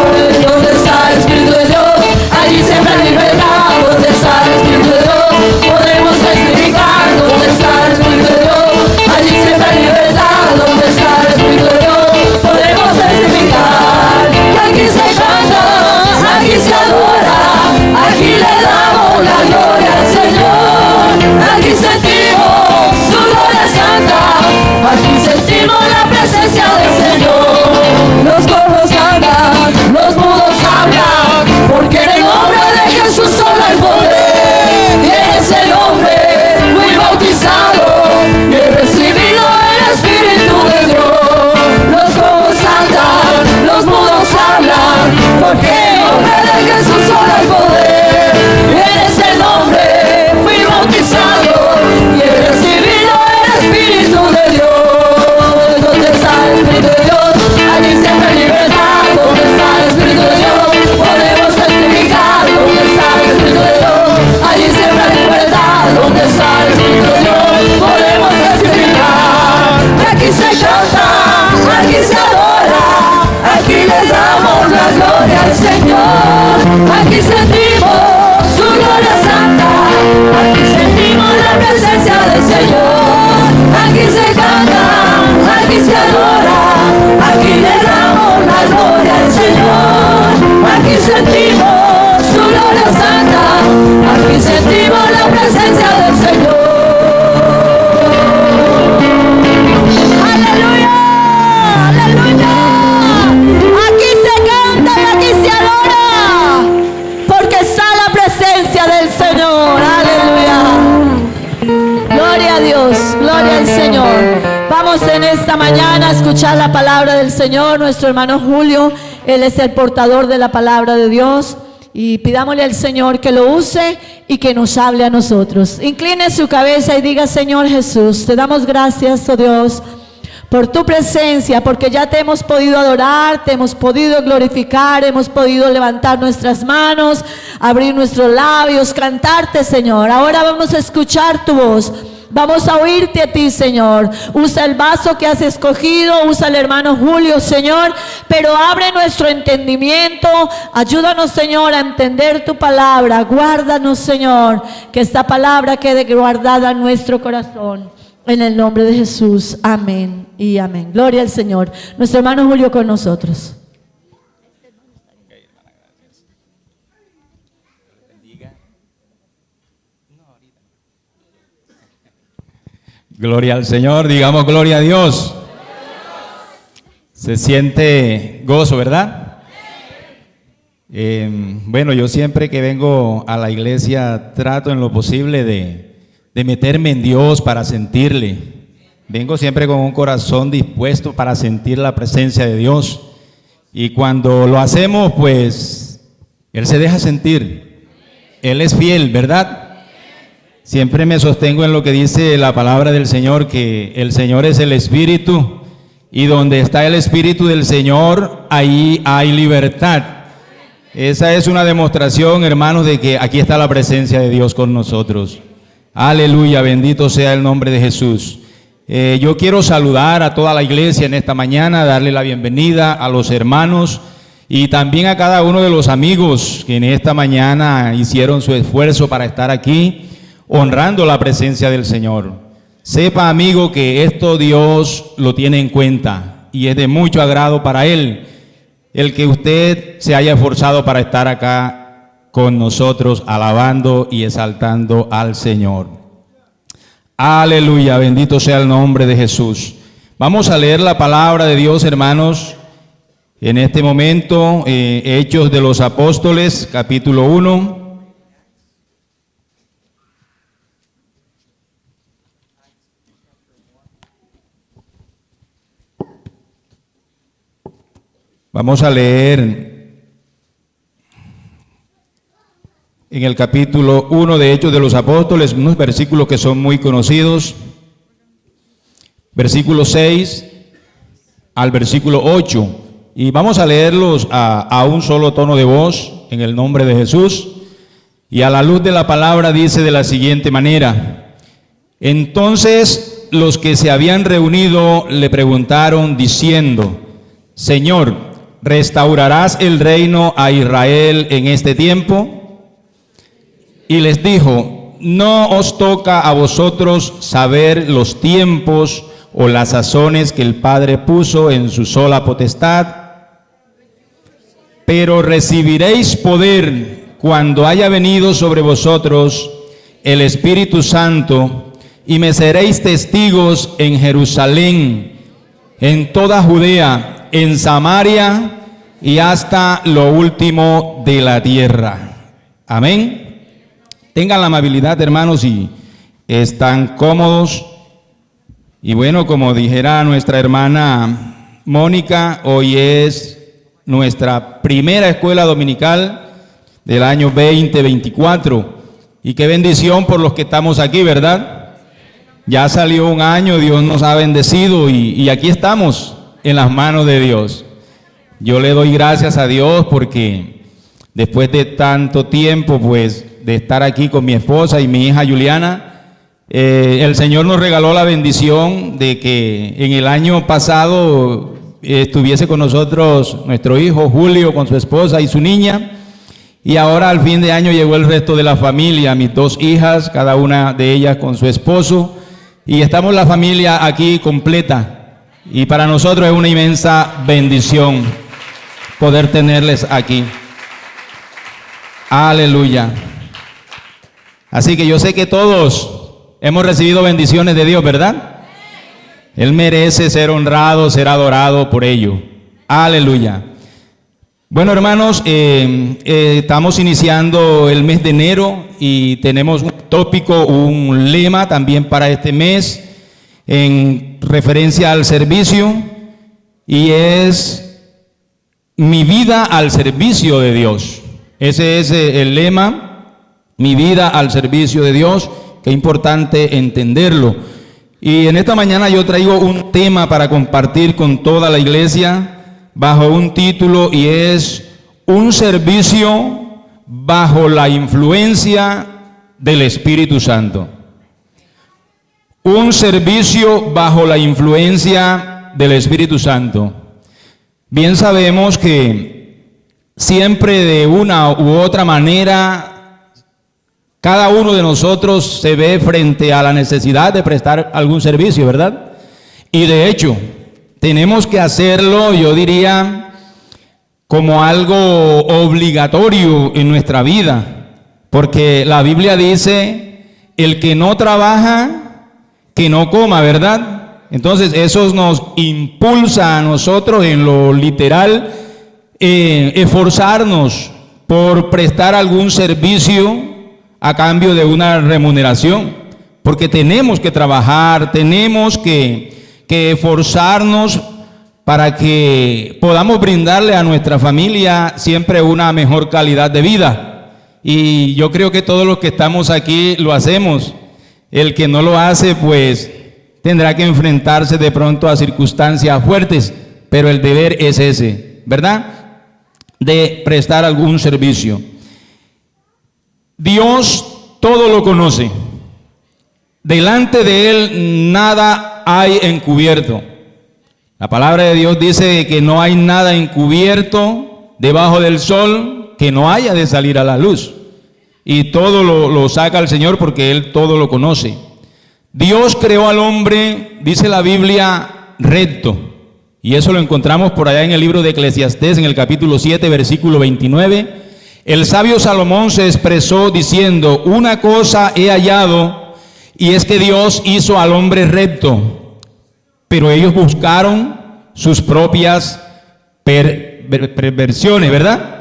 porque en el nombre de Jesús solo hay poder. En ese nombre fui bautizado y he recibido el Espíritu de Dios. ¿Dónde está el Espíritu de Dios? Allí siempre hay libertad. ¿Dónde está el Espíritu de Dios? Podemos testificar. ¿Dónde está el Espíritu de Dios? Allí siempre hay libertad. ¿Dónde está el Espíritu de Dios? Podemos testificar. Aquí se canta, aquí se adora, aquí le damos la gloria al Señor. Aquí sentimos su gloria santa, aquí sentimos la presencia del Señor. Aquí se canta, aquí se adora, aquí le damos la gloria al Señor. Aquí sentimos su gloria santa, aquí sentimos la presencia del Señor. ¡Aleluya! ¡Aleluya! Aquí se canta y aquí se adora, porque está la presencia del Señor. ¡Aleluya! Gloria a Dios, gloria al Señor. Vamos en esta mañana a escuchar la palabra del Señor. Nuestro hermano Julio, él es el portador de la palabra de Dios. Y pidámosle al Señor que lo use y que nos hable a nosotros. Incline su cabeza y diga: Señor Jesús, te damos gracias, oh Dios, por tu presencia, porque ya te hemos podido adorar, te hemos podido glorificar, hemos podido levantar nuestras manos, abrir nuestros labios, cantarte, Señor. Ahora vamos a escuchar tu voz. Vamos a oírte a ti, Señor. Usa el vaso que has escogido, usa el hermano Julio, Señor, pero abre nuestro entendimiento. Ayúdanos, Señor, a entender tu palabra. Guárdanos, Señor, que esta palabra quede guardada en nuestro corazón. En el nombre de Jesús, amén y amén. Gloria al Señor. Nuestro hermano Julio con nosotros. Gloria al Señor, digamos gloria a Dios. Se siente gozo, ¿verdad? Bueno, yo siempre que vengo a la iglesia trato en lo posible de meterme en Dios para sentirle. Vengo siempre con un corazón dispuesto para sentir la presencia de Dios. Y cuando lo hacemos, pues, Él se deja sentir. Él es fiel, ¿verdad? Siempre me sostengo en lo que dice la palabra del Señor, que el Señor es el Espíritu, y donde está el Espíritu del Señor, ahí hay libertad. Esa es una demostración, hermanos, de que aquí está la presencia de Dios con nosotros. Aleluya, bendito sea el nombre de Jesús. Yo quiero saludar a toda la iglesia en esta mañana, darle la bienvenida a los hermanos y también a cada uno de los amigos que en esta mañana hicieron su esfuerzo para estar aquí, honrando la presencia del Señor. Sepa, amigo, que esto Dios lo tiene en cuenta y es de mucho agrado para Él el que usted se haya esforzado para estar acá con nosotros, alabando y exaltando al Señor. Aleluya, bendito sea el nombre de Jesús. Vamos a leer la palabra de Dios, hermanos, en este momento, Hechos de los Apóstoles, capítulo 1. Vamos a leer en el capítulo 1 de Hechos de los Apóstoles, unos versículos que son muy conocidos. Versículo 6 al versículo 8. Y vamos a leerlos a un solo tono de voz, en el nombre de Jesús. Y a la luz de la palabra dice de la siguiente manera: Entonces los que se habían reunido le preguntaron diciendo: Señor, ¿restaurarás el reino a Israel en este tiempo? Y les dijo: no os toca a vosotros saber los tiempos o las sazones que el Padre puso en su sola potestad, pero recibiréis poder cuando haya venido sobre vosotros el Espíritu Santo, y me seréis testigos en Jerusalén, en toda Judea, en Samaria y hasta lo último de la tierra. Amén. Tengan la amabilidad, hermanos, y están cómodos. Y bueno, como dijera nuestra hermana Mónica, hoy es nuestra primera escuela dominical del año 2024. Y qué bendición por los que estamos aquí, ¿verdad? Ya salió un año, Dios nos ha bendecido y aquí estamos en las manos de Dios. Yo le doy gracias a Dios porque después de tanto tiempo, pues, de estar aquí con mi esposa y mi hija Juliana, el Señor nos regaló la bendición de que en el año pasado estuviese con nosotros nuestro hijo Julio con su esposa y su niña, y ahora al fin de año llegó el resto de la familia, mis dos hijas, cada una de ellas con su esposo, y estamos la familia aquí completa, y para nosotros es una inmensa bendición poder tenerles aquí. Aleluya. Así que yo sé que todos hemos recibido bendiciones de Dios, ¿verdad? Él merece ser honrado, ser adorado por ello. Aleluya. Bueno, hermanos, estamos iniciando el mes de enero y tenemos un tópico, un lema también para este mes en referencia al servicio, y es mi vida al servicio de Dios. Ese es el lema, mi vida al servicio de Dios. Qué importante entenderlo. Y en esta mañana yo traigo un tema para compartir con toda la iglesia bajo un título, y es un servicio bajo la influencia del Espíritu Santo. Un servicio bajo la influencia del Espíritu Santo. Bien sabemos que siempre de una u otra manera cada uno de nosotros se ve frente a la necesidad de prestar algún servicio, ¿verdad? Y de hecho, tenemos que hacerlo, yo diría, como algo obligatorio en nuestra vida, porque la Biblia dice, el que no trabaja, que no coma, ¿verdad? Entonces eso nos impulsa a nosotros en lo literal, esforzarnos por prestar algún servicio a cambio de una remuneración, porque tenemos que trabajar, tenemos que esforzarnos para que podamos brindarle a nuestra familia siempre una mejor calidad de vida. Y yo creo que todos los que estamos aquí lo hacemos. El que no lo hace, pues tendrá que enfrentarse de pronto a circunstancias fuertes, pero el deber es ese, ¿verdad? De prestar algún servicio. Dios todo lo conoce. Delante de Él nada hay encubierto. La palabra de Dios dice que no hay nada encubierto debajo del sol que no haya de salir a la luz. Y todo lo saca el Señor porque Él todo lo conoce. Dios creó al hombre, dice la Biblia, recto. Y eso lo encontramos por allá en el libro de Eclesiastés, en el capítulo 7, versículo 29. El sabio Salomón se expresó diciendo, una cosa he hallado, y es que Dios hizo al hombre recto, pero ellos buscaron sus propias perversiones, ¿verdad?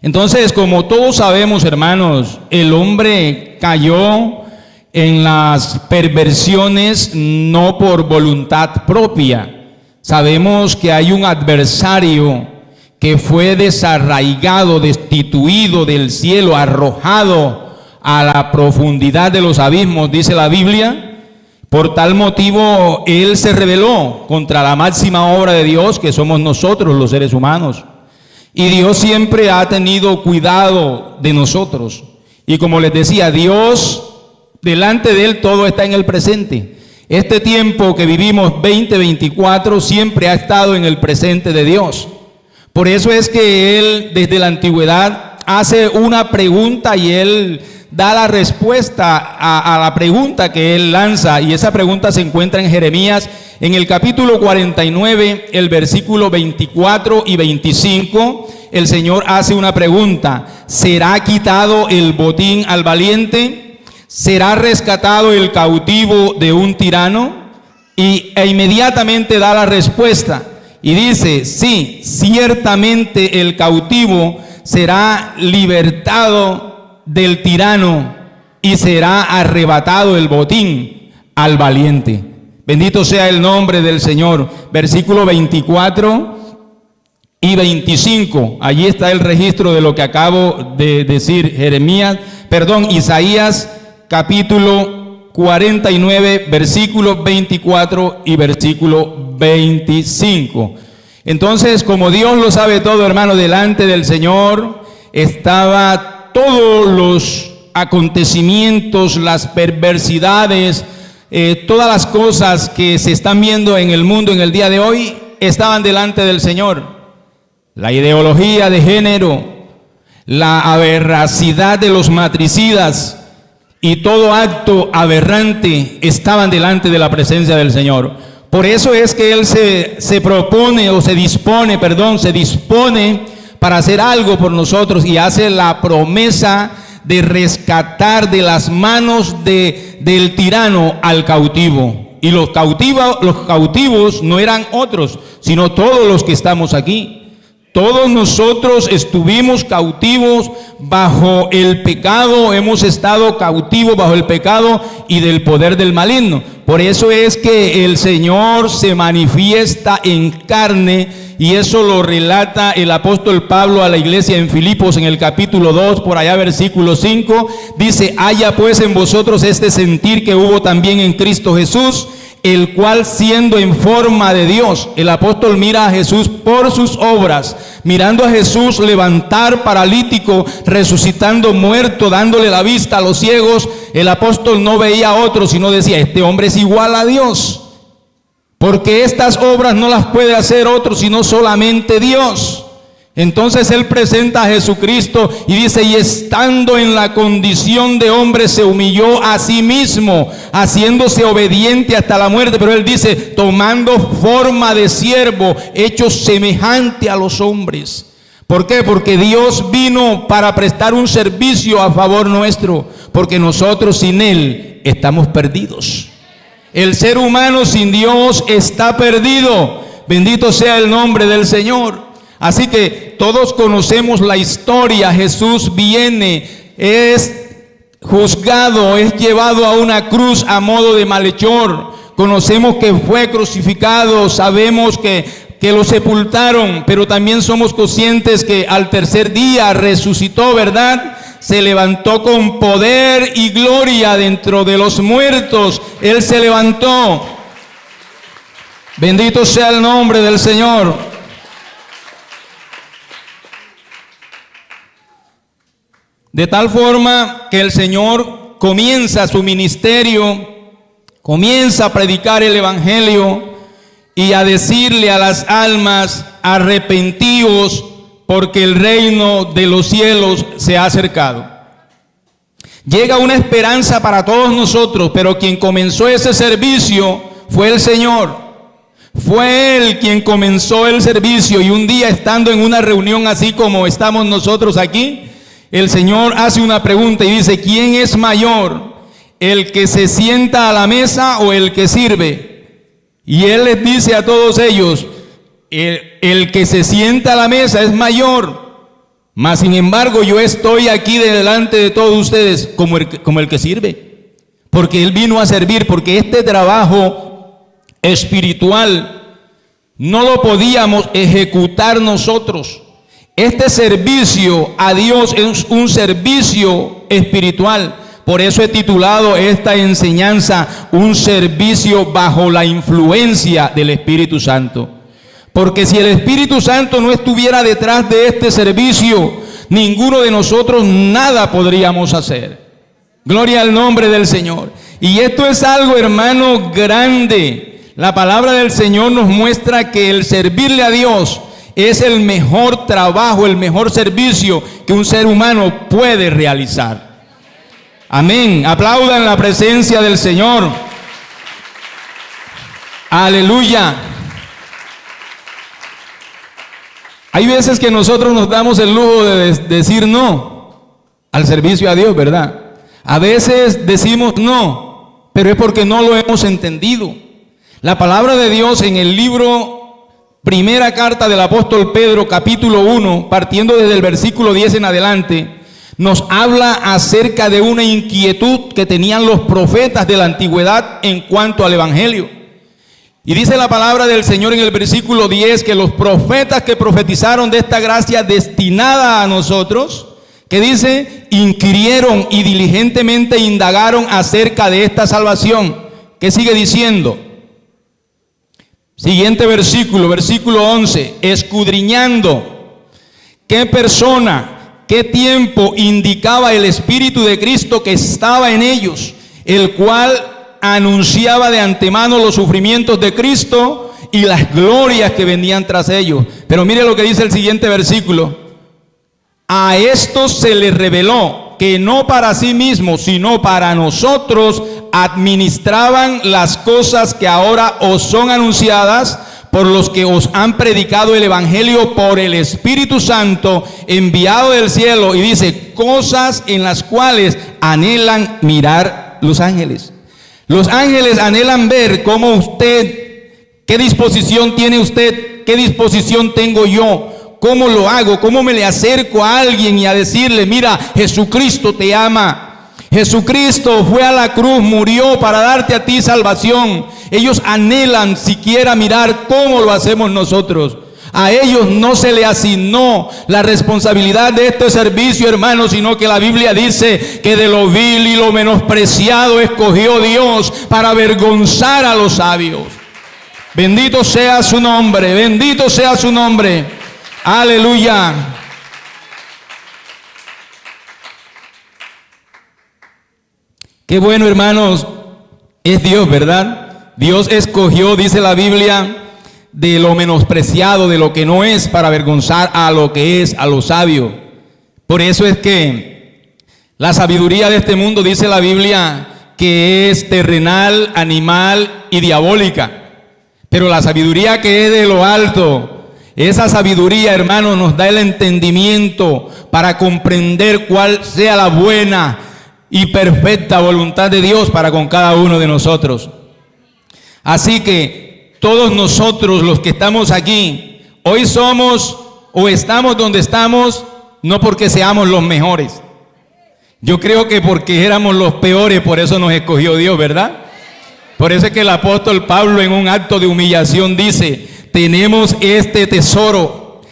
Entonces, como todos sabemos, hermanos, el hombre cayó en las perversiones no por voluntad propia. Sabemos que hay un adversario que fue desarraigado, destituido del cielo, arrojado a la profundidad de los abismos, dice la Biblia. Por tal motivo, él se rebeló contra la máxima obra de Dios, que somos nosotros los seres humanos. Y Dios siempre ha tenido cuidado de nosotros. Y como les decía, Dios, delante de Él todo está en el presente. Este tiempo que vivimos 2024 siempre ha estado en el presente de Dios. Por eso es que Él desde la antigüedad hace una pregunta y Él da la respuesta a la pregunta que Él lanza. Y esa pregunta se encuentra en Jeremías, en el capítulo 49, el versículo 24 y 25. El Señor hace una pregunta: ¿será quitado el botín al valiente? ¿Será rescatado el cautivo de un tirano? E inmediatamente da la respuesta y dice: sí, ciertamente el cautivo será libertado del tirano y será arrebatado el botín al valiente. Bendito sea el nombre del Señor. Versículo 24. y 25. Allí está el registro de lo que acabo de decir. Isaías capítulo 49, versículo 24 y versículo 25. Entonces, como Dios lo sabe todo, hermano, delante del Señor estaba todos los acontecimientos, las perversidades, todas las cosas que se están viendo en el mundo en el día de hoy estaban delante del Señor. La ideología de género, la aberracidad de los matricidas y todo acto aberrante estaban delante de la presencia del Señor. Por eso es que Él se dispone para hacer algo por nosotros y hace la promesa de rescatar de las manos del tirano al cautivo. Y los cautivos no eran otros, sino todos los que estamos aquí. Todos nosotros estuvimos cautivos bajo el pecado, hemos estado cautivos bajo el pecado y del poder del maligno. Por eso es que el Señor se manifiesta en carne, y eso lo relata el apóstol Pablo a la iglesia en Filipos en el capítulo 2, por allá versículo 5. Dice: haya pues en vosotros este sentir que hubo también en Cristo Jesús, el cual siendo en forma de Dios. El apóstol mira a Jesús por sus obras, mirando a Jesús levantar paralítico, resucitando muerto, dándole la vista a los ciegos. El apóstol no veía a otro, sino decía: este hombre es igual a Dios, porque estas obras no las puede hacer otro, sino solamente Dios. Entonces él presenta a Jesucristo y dice: y estando en la condición de hombre se humilló a sí mismo, haciéndose obediente hasta la muerte. Pero él dice: tomando forma de siervo, hecho semejante a los hombres. ¿Por qué? Porque Dios vino para prestar un servicio a favor nuestro, porque nosotros sin Él estamos perdidos. El ser humano sin Dios está perdido. Bendito sea el nombre del Señor. Así que todos conocemos la historia. Jesús viene, es juzgado, es llevado a una cruz a modo de malhechor. Conocemos que fue crucificado, sabemos que lo sepultaron, pero también somos conscientes que al tercer día resucitó, ¿verdad? Se levantó con poder y gloria dentro de los muertos. Él se levantó. Bendito sea el nombre del Señor. De tal forma que el Señor comienza su ministerio, comienza a predicar el evangelio y a decirle a las almas: arrepentíos, porque el reino de los cielos se ha acercado. Llega una esperanza para todos nosotros, pero quien comenzó ese servicio fue el Señor. Fue Él quien comenzó el servicio, y un día, estando en una reunión así como estamos nosotros aquí, el Señor hace una pregunta y dice: ¿quién es mayor, el que se sienta a la mesa o el que sirve? Y Él les dice a todos ellos: el que se sienta a la mesa es mayor, mas sin embargo yo estoy aquí delante de todos ustedes como el que sirve, porque Él vino a servir, porque este trabajo espiritual no lo podíamos ejecutar nosotros. Este servicio a Dios es un servicio espiritual. Por eso he titulado esta enseñanza: un servicio bajo la influencia del Espíritu Santo. Porque si el Espíritu Santo no estuviera detrás de este servicio, ninguno de nosotros nada podríamos hacer. Gloria al nombre del Señor. Y esto es algo, hermano, grande. La palabra del Señor nos muestra que el servirle a Dios es el mejor trabajo, el mejor servicio que un ser humano puede realizar. Amén. Aplaudan la presencia del Señor. Aleluya. Hay veces que nosotros nos damos el lujo de decir no al servicio a Dios, ¿verdad? A veces decimos no, pero es porque no lo hemos entendido. La palabra de Dios en el libro Primera carta del apóstol Pedro, capítulo 1, partiendo desde el versículo 10 en adelante, nos habla acerca de una inquietud que tenían los profetas de la antigüedad en cuanto al evangelio. Y dice la palabra del Señor en el versículo 10 que los profetas que profetizaron de esta gracia destinada a nosotros, que dice, inquirieron y diligentemente indagaron acerca de esta salvación. ¿Qué sigue diciendo? Siguiente versículo, versículo 11, escudriñando qué persona, qué tiempo indicaba el Espíritu de Cristo que estaba en ellos, el cual anunciaba de antemano los sufrimientos de Cristo y las glorias que venían tras ellos. Pero mire lo que dice el siguiente versículo. A estos se les reveló que no para sí mismos, sino para nosotros administraban las cosas que ahora os son anunciadas por los que os han predicado el Evangelio por el Espíritu Santo enviado del cielo. Y dice, cosas en las cuales anhelan mirar los ángeles. Los ángeles anhelan ver cómo usted, qué disposición tiene usted, qué disposición tengo yo, cómo lo hago, cómo me le acerco a alguien y a decirle, mira, Jesucristo te ama. Jesucristo fue a la cruz, murió para darte a ti salvación. Ellos anhelan siquiera mirar cómo lo hacemos nosotros. A ellos no se le asignó la responsabilidad de este servicio, hermanos, sino que la Biblia dice que de lo vil y lo menospreciado escogió Dios para avergonzar a los sabios. Bendito sea su nombre, bendito sea su nombre. Aleluya. Qué bueno, hermanos, es Dios, ¿verdad? Dios escogió, dice la Biblia, de lo menospreciado, de lo que no es, para avergonzar a lo que es, a lo sabio. Por eso es que la sabiduría de este mundo, dice la Biblia, que es terrenal, animal y diabólica. Pero la sabiduría que es de lo alto, esa sabiduría, hermano, nos da el entendimiento para comprender cuál sea la buena y perfecta voluntad de Dios para con cada uno de nosotros. Así que todos nosotros los que estamos aquí, hoy somos o estamos donde estamos, no porque seamos los mejores. Yo creo que porque éramos los peores, por eso nos escogió Dios, ¿verdad? Por eso es que el apóstol Pablo en un acto de humillación dice, tenemos este tesoro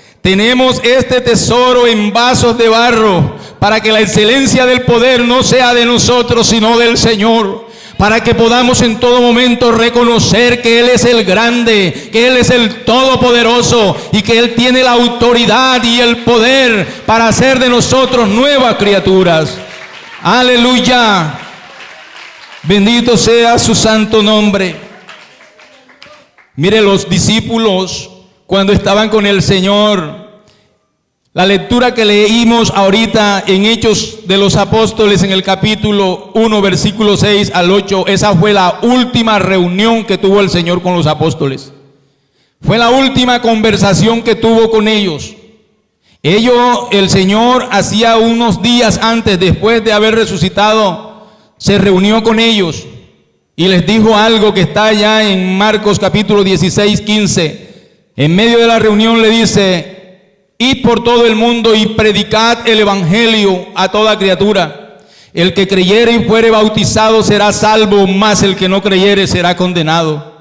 en vasos de barro, para que la excelencia del poder no sea de nosotros, sino del Señor. Para que podamos en todo momento reconocer que Él es el grande, que Él es el todopoderoso y que Él tiene la autoridad y el poder para hacer de nosotros nuevas criaturas. Aleluya. Bendito sea su santo nombre. Mire, los discípulos cuando estaban con el Señor, la lectura que leímos ahorita en Hechos de los Apóstoles en el capítulo 1, versículo 6 al 8, esa fue la última reunión que tuvo el Señor con los apóstoles. Fue la última conversación que tuvo con ellos. El Señor hacía unos días antes, después de haber resucitado, se reunió con ellos y les dijo algo que está allá en Marcos capítulo 16, 15. En medio de la reunión le dice, id por todo el mundo y predicad el evangelio a toda criatura. El que creyere y fuere bautizado será salvo, mas el que no creyere será condenado.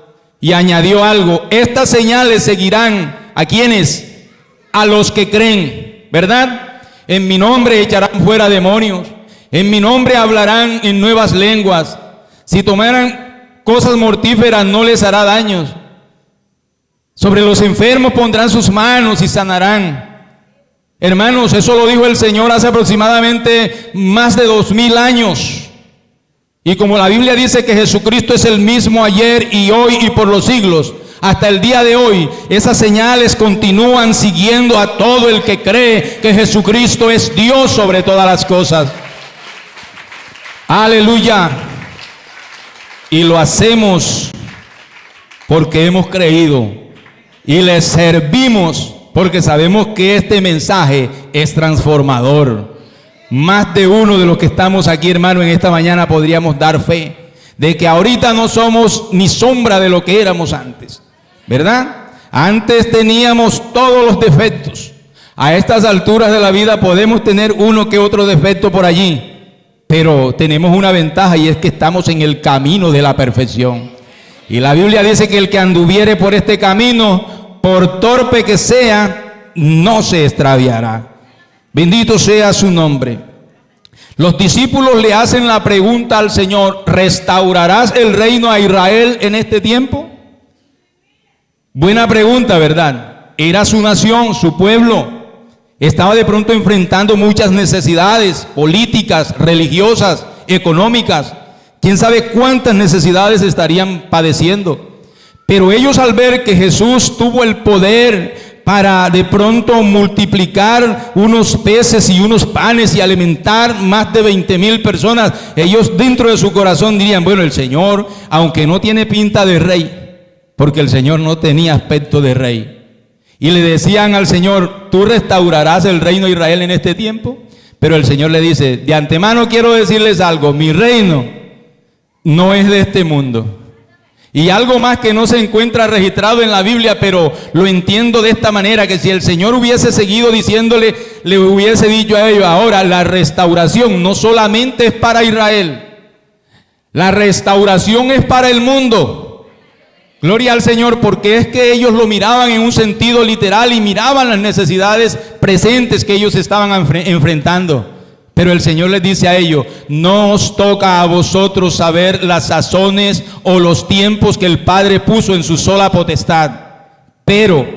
Y añadió algo, estas señales seguirán, ¿a quiénes? A los que creen, ¿verdad? En mi nombre echarán fuera demonios, en mi nombre hablarán en nuevas lenguas, si tomaran cosas mortíferas no les hará daños. Sobre los enfermos pondrán sus manos y sanarán. Hermanos, eso lo dijo el Señor hace aproximadamente más de 2000 años. Y como la Biblia dice que Jesucristo es el mismo ayer y hoy y por los siglos, hasta el día de hoy, esas señales continúan siguiendo a todo el que cree que Jesucristo es Dios sobre todas las cosas. Aleluya. Y lo hacemos porque hemos creído y le servimos porque sabemos que este mensaje es transformador. Más de uno de los que estamos aquí, hermano, en esta mañana podríamos dar fe de que ahorita no somos ni sombra de lo que éramos antes, ¿verdad? Antes teníamos todos los defectos. A estas alturas de la vida podemos tener uno que otro defecto por allí, pero tenemos una ventaja y es que estamos en el camino de la perfección. Y la Biblia dice que el que anduviere por este camino, por torpe que sea, no se extraviará. Bendito sea su nombre. Los discípulos le hacen la pregunta al Señor: ¿restaurarás el reino a Israel en este tiempo? Buena pregunta, ¿verdad? Era su nación, su pueblo. Estaba de pronto enfrentando muchas necesidades políticas, religiosas, económicas. Quién sabe cuántas necesidades estarían padeciendo. Pero ellos, al ver que Jesús tuvo el poder para de pronto multiplicar unos peces y unos panes y alimentar más de 20,000 personas, ellos dentro de su corazón dirían: bueno, el Señor, aunque no tiene pinta de rey, porque el Señor no tenía aspecto de rey, y le decían al Señor: ¿tú restaurarás el reino de Israel en este tiempo? Pero el Señor le dice: de antemano quiero decirles algo, mi reino no es de este mundo. Y algo más que no se encuentra registrado en la Biblia, pero lo entiendo de esta manera: que si el Señor hubiese seguido diciéndole, le hubiese dicho a ellos: ahora la restauración no solamente es para Israel, la restauración es para el mundo. Gloria al Señor, porque es que ellos lo miraban en un sentido literal y miraban las necesidades presentes que ellos estaban enfrentando. Pero el Señor les dice a ellos: no os toca a vosotros saber las sazones o los tiempos que el Padre puso en su sola potestad, pero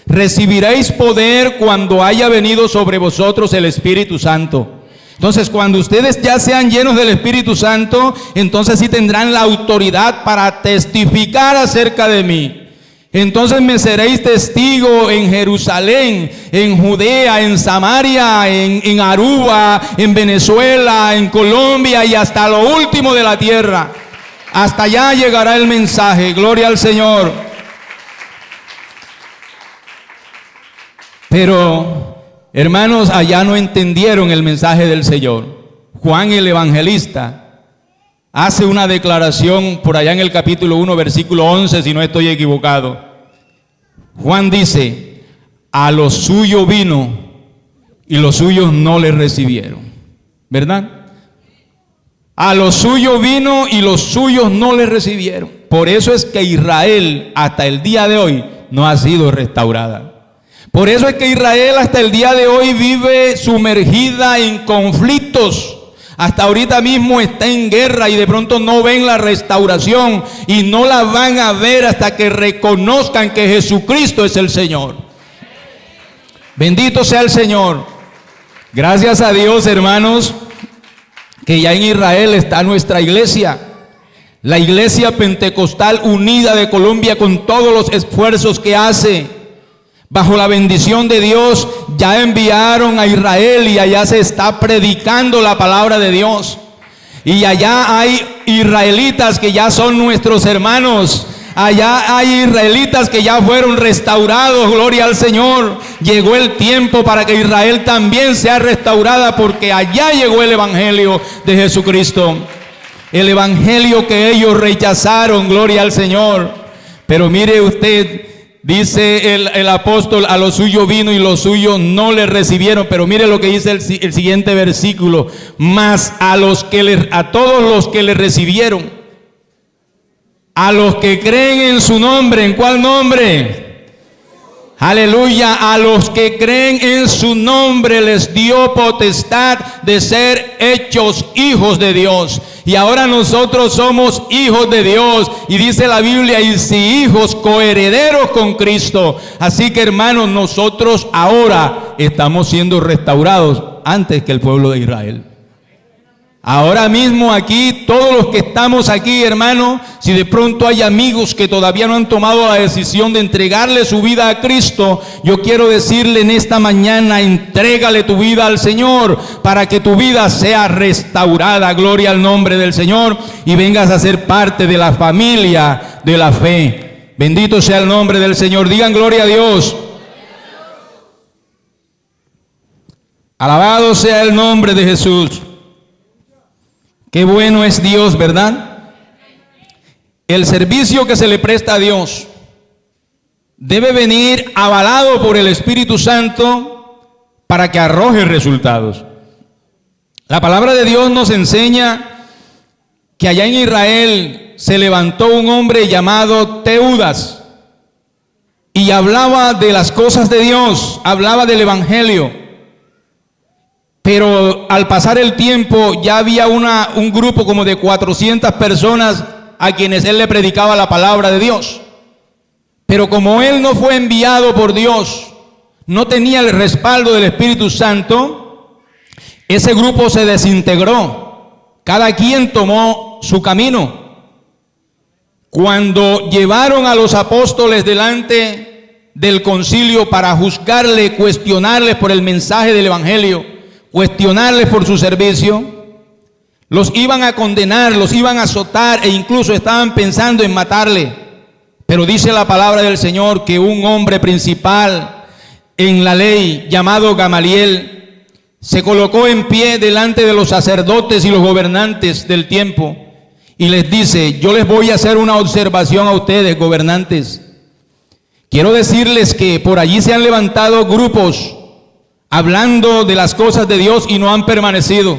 recibiréis poder cuando haya venido sobre vosotros el Espíritu Santo. Entonces, cuando ustedes ya sean llenos del Espíritu Santo, entonces sí tendrán la autoridad para testificar acerca de mí. Entonces me seréis testigo en Jerusalén, en Judea, en Samaria, en Aruba, en Venezuela, en Colombia y hasta lo último de la tierra. Hasta allá llegará el mensaje. Gloria al Señor. Pero hermanos, allá no entendieron el mensaje del Señor. Juan el evangelista hace una declaración por allá en el capítulo 1, versículo 11, si no estoy equivocado. Juan dice: a los suyos vino y los suyos no le recibieron. ¿Verdad? A los suyos vino y los suyos no le recibieron. Por eso es que Israel hasta el día de hoy no ha sido restaurada. Por eso es que Israel hasta el día de hoy vive sumergida en conflictos. Hasta ahorita mismo está en guerra y de pronto no ven la restauración y no la van a ver hasta que reconozcan que Jesucristo es el Señor. Bendito sea el Señor. Gracias a Dios, hermanos, que ya en Israel está nuestra iglesia. La Iglesia Pentecostal Unida de Colombia, con todos los esfuerzos que hace. Bajo la bendición de Dios, ya enviaron a Israel y allá se está predicando la palabra de Dios. Y allá hay israelitas que ya son nuestros hermanos. Allá hay israelitas que ya fueron restaurados, gloria al Señor. Llegó el tiempo para que Israel también sea restaurada, porque allá llegó el evangelio de Jesucristo. El evangelio que ellos rechazaron, gloria al Señor. Pero mire usted, dice el apóstol: a los suyos vino y los suyos no le recibieron. Pero mire lo que dice el siguiente versículo: mas a todos los que le recibieron, a los que creen en su nombre. ¿En cuál nombre? Aleluya. A los que creen en su nombre les dio potestad de ser hechos hijos de Dios. Y ahora nosotros somos hijos de Dios. Y dice la Biblia: y si hijos, coherederos con Cristo. Así que, hermanos, nosotros ahora estamos siendo restaurados antes que el pueblo de Israel. Ahora mismo aquí, todos los que estamos aquí, hermano, si de pronto hay amigos que todavía no han tomado la decisión de entregarle su vida a Cristo, yo quiero decirle en esta mañana: entrégale tu vida al Señor para que tu vida sea restaurada. Gloria al nombre del Señor, y vengas a ser parte de la familia de la fe. Bendito sea el nombre del Señor. Digan gloria a Dios. Alabado sea el nombre de Jesús. Qué bueno es Dios, ¿verdad? El servicio que se le presta a Dios debe venir avalado por el Espíritu Santo para que arroje resultados. La palabra de Dios nos enseña que allá en Israel se levantó un hombre llamado Teudas y hablaba de las cosas de Dios, hablaba del evangelio. Pero al pasar el tiempo ya había un grupo como de 400 personas a quienes él le predicaba la palabra de Dios. Pero como él no fue enviado por Dios, no tenía el respaldo del Espíritu Santo, ese grupo se desintegró. Cada quien tomó su camino. Cuando llevaron a los apóstoles delante del concilio para juzgarle, cuestionarles por el mensaje del evangelio, cuestionarles por su servicio, los iban a condenar, los iban a azotar e incluso estaban pensando en matarle. Pero dice la palabra del Señor que un hombre principal en la ley llamado Gamaliel se colocó en pie delante de los sacerdotes y los gobernantes del tiempo y les dice: yo les voy a hacer una observación a ustedes, gobernantes. Quiero decirles que por allí se han levantado grupos hablando de las cosas de Dios y no han permanecido.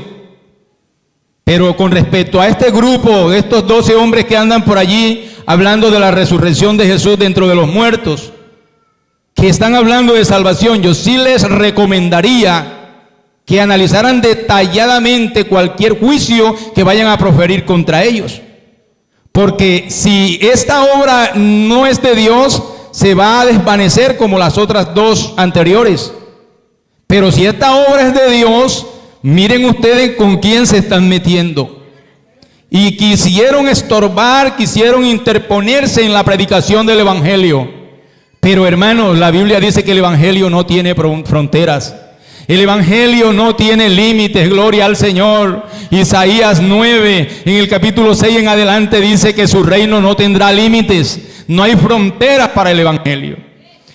Pero con respecto a este grupo, estos 12 hombres que andan por allí hablando de la resurrección de Jesús dentro de los muertos, que están hablando de salvación, yo sí les recomendaría que analizaran detalladamente cualquier juicio que vayan a proferir contra ellos. Porque si esta obra no es de Dios, se va a desvanecer como las otras dos anteriores. Pero si esta obra es de Dios, miren ustedes con quién se están metiendo. Y quisieron estorbar, quisieron interponerse en la predicación del evangelio. Pero hermanos, la Biblia dice que el evangelio no tiene fronteras. El evangelio no tiene límites, gloria al Señor. Isaías 9, en el capítulo 6 en adelante, dice que su reino no tendrá límites. No hay fronteras para el evangelio.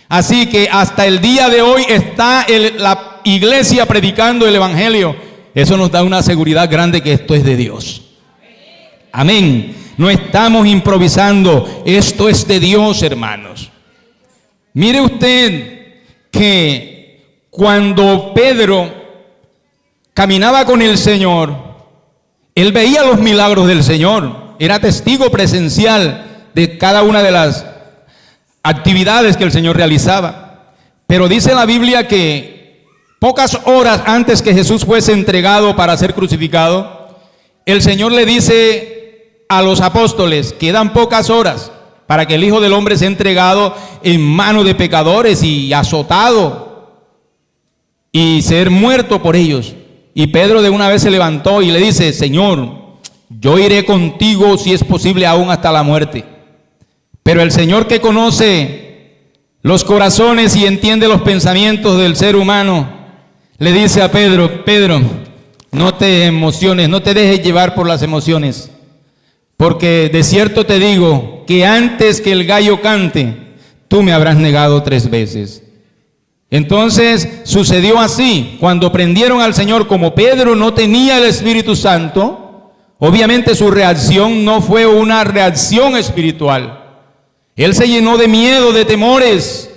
Así que hasta el día de hoy está la iglesia predicando el evangelio. Eso nos da una seguridad grande que esto es de Dios. Amén. No estamos improvisando. Esto es de Dios, hermanos. Mire usted que cuando Pedro caminaba con el Señor, él veía los milagros del Señor. Era testigo presencial de cada una de las actividades que el Señor realizaba. Pero dice la Biblia que pocas horas antes que Jesús fuese entregado para ser crucificado, el Señor le dice a los apóstoles: quedan pocas horas para que el Hijo del Hombre sea entregado en manos de pecadores y azotado y ser muerto por ellos. Y Pedro de una vez se levantó y le dice: Señor, yo iré contigo si es posible aún hasta la muerte. Pero el Señor, que conoce los corazones y entiende los pensamientos del ser humano, le dice a Pedro: Pedro, no te emociones, no te dejes llevar por las emociones, porque de cierto te digo que antes que el gallo cante, tú me habrás negado 3 veces. Entonces sucedió así. Cuando prendieron al Señor, como Pedro no tenía el Espíritu Santo, obviamente su reacción no fue una reacción espiritual. Él se llenó de miedo, de temores.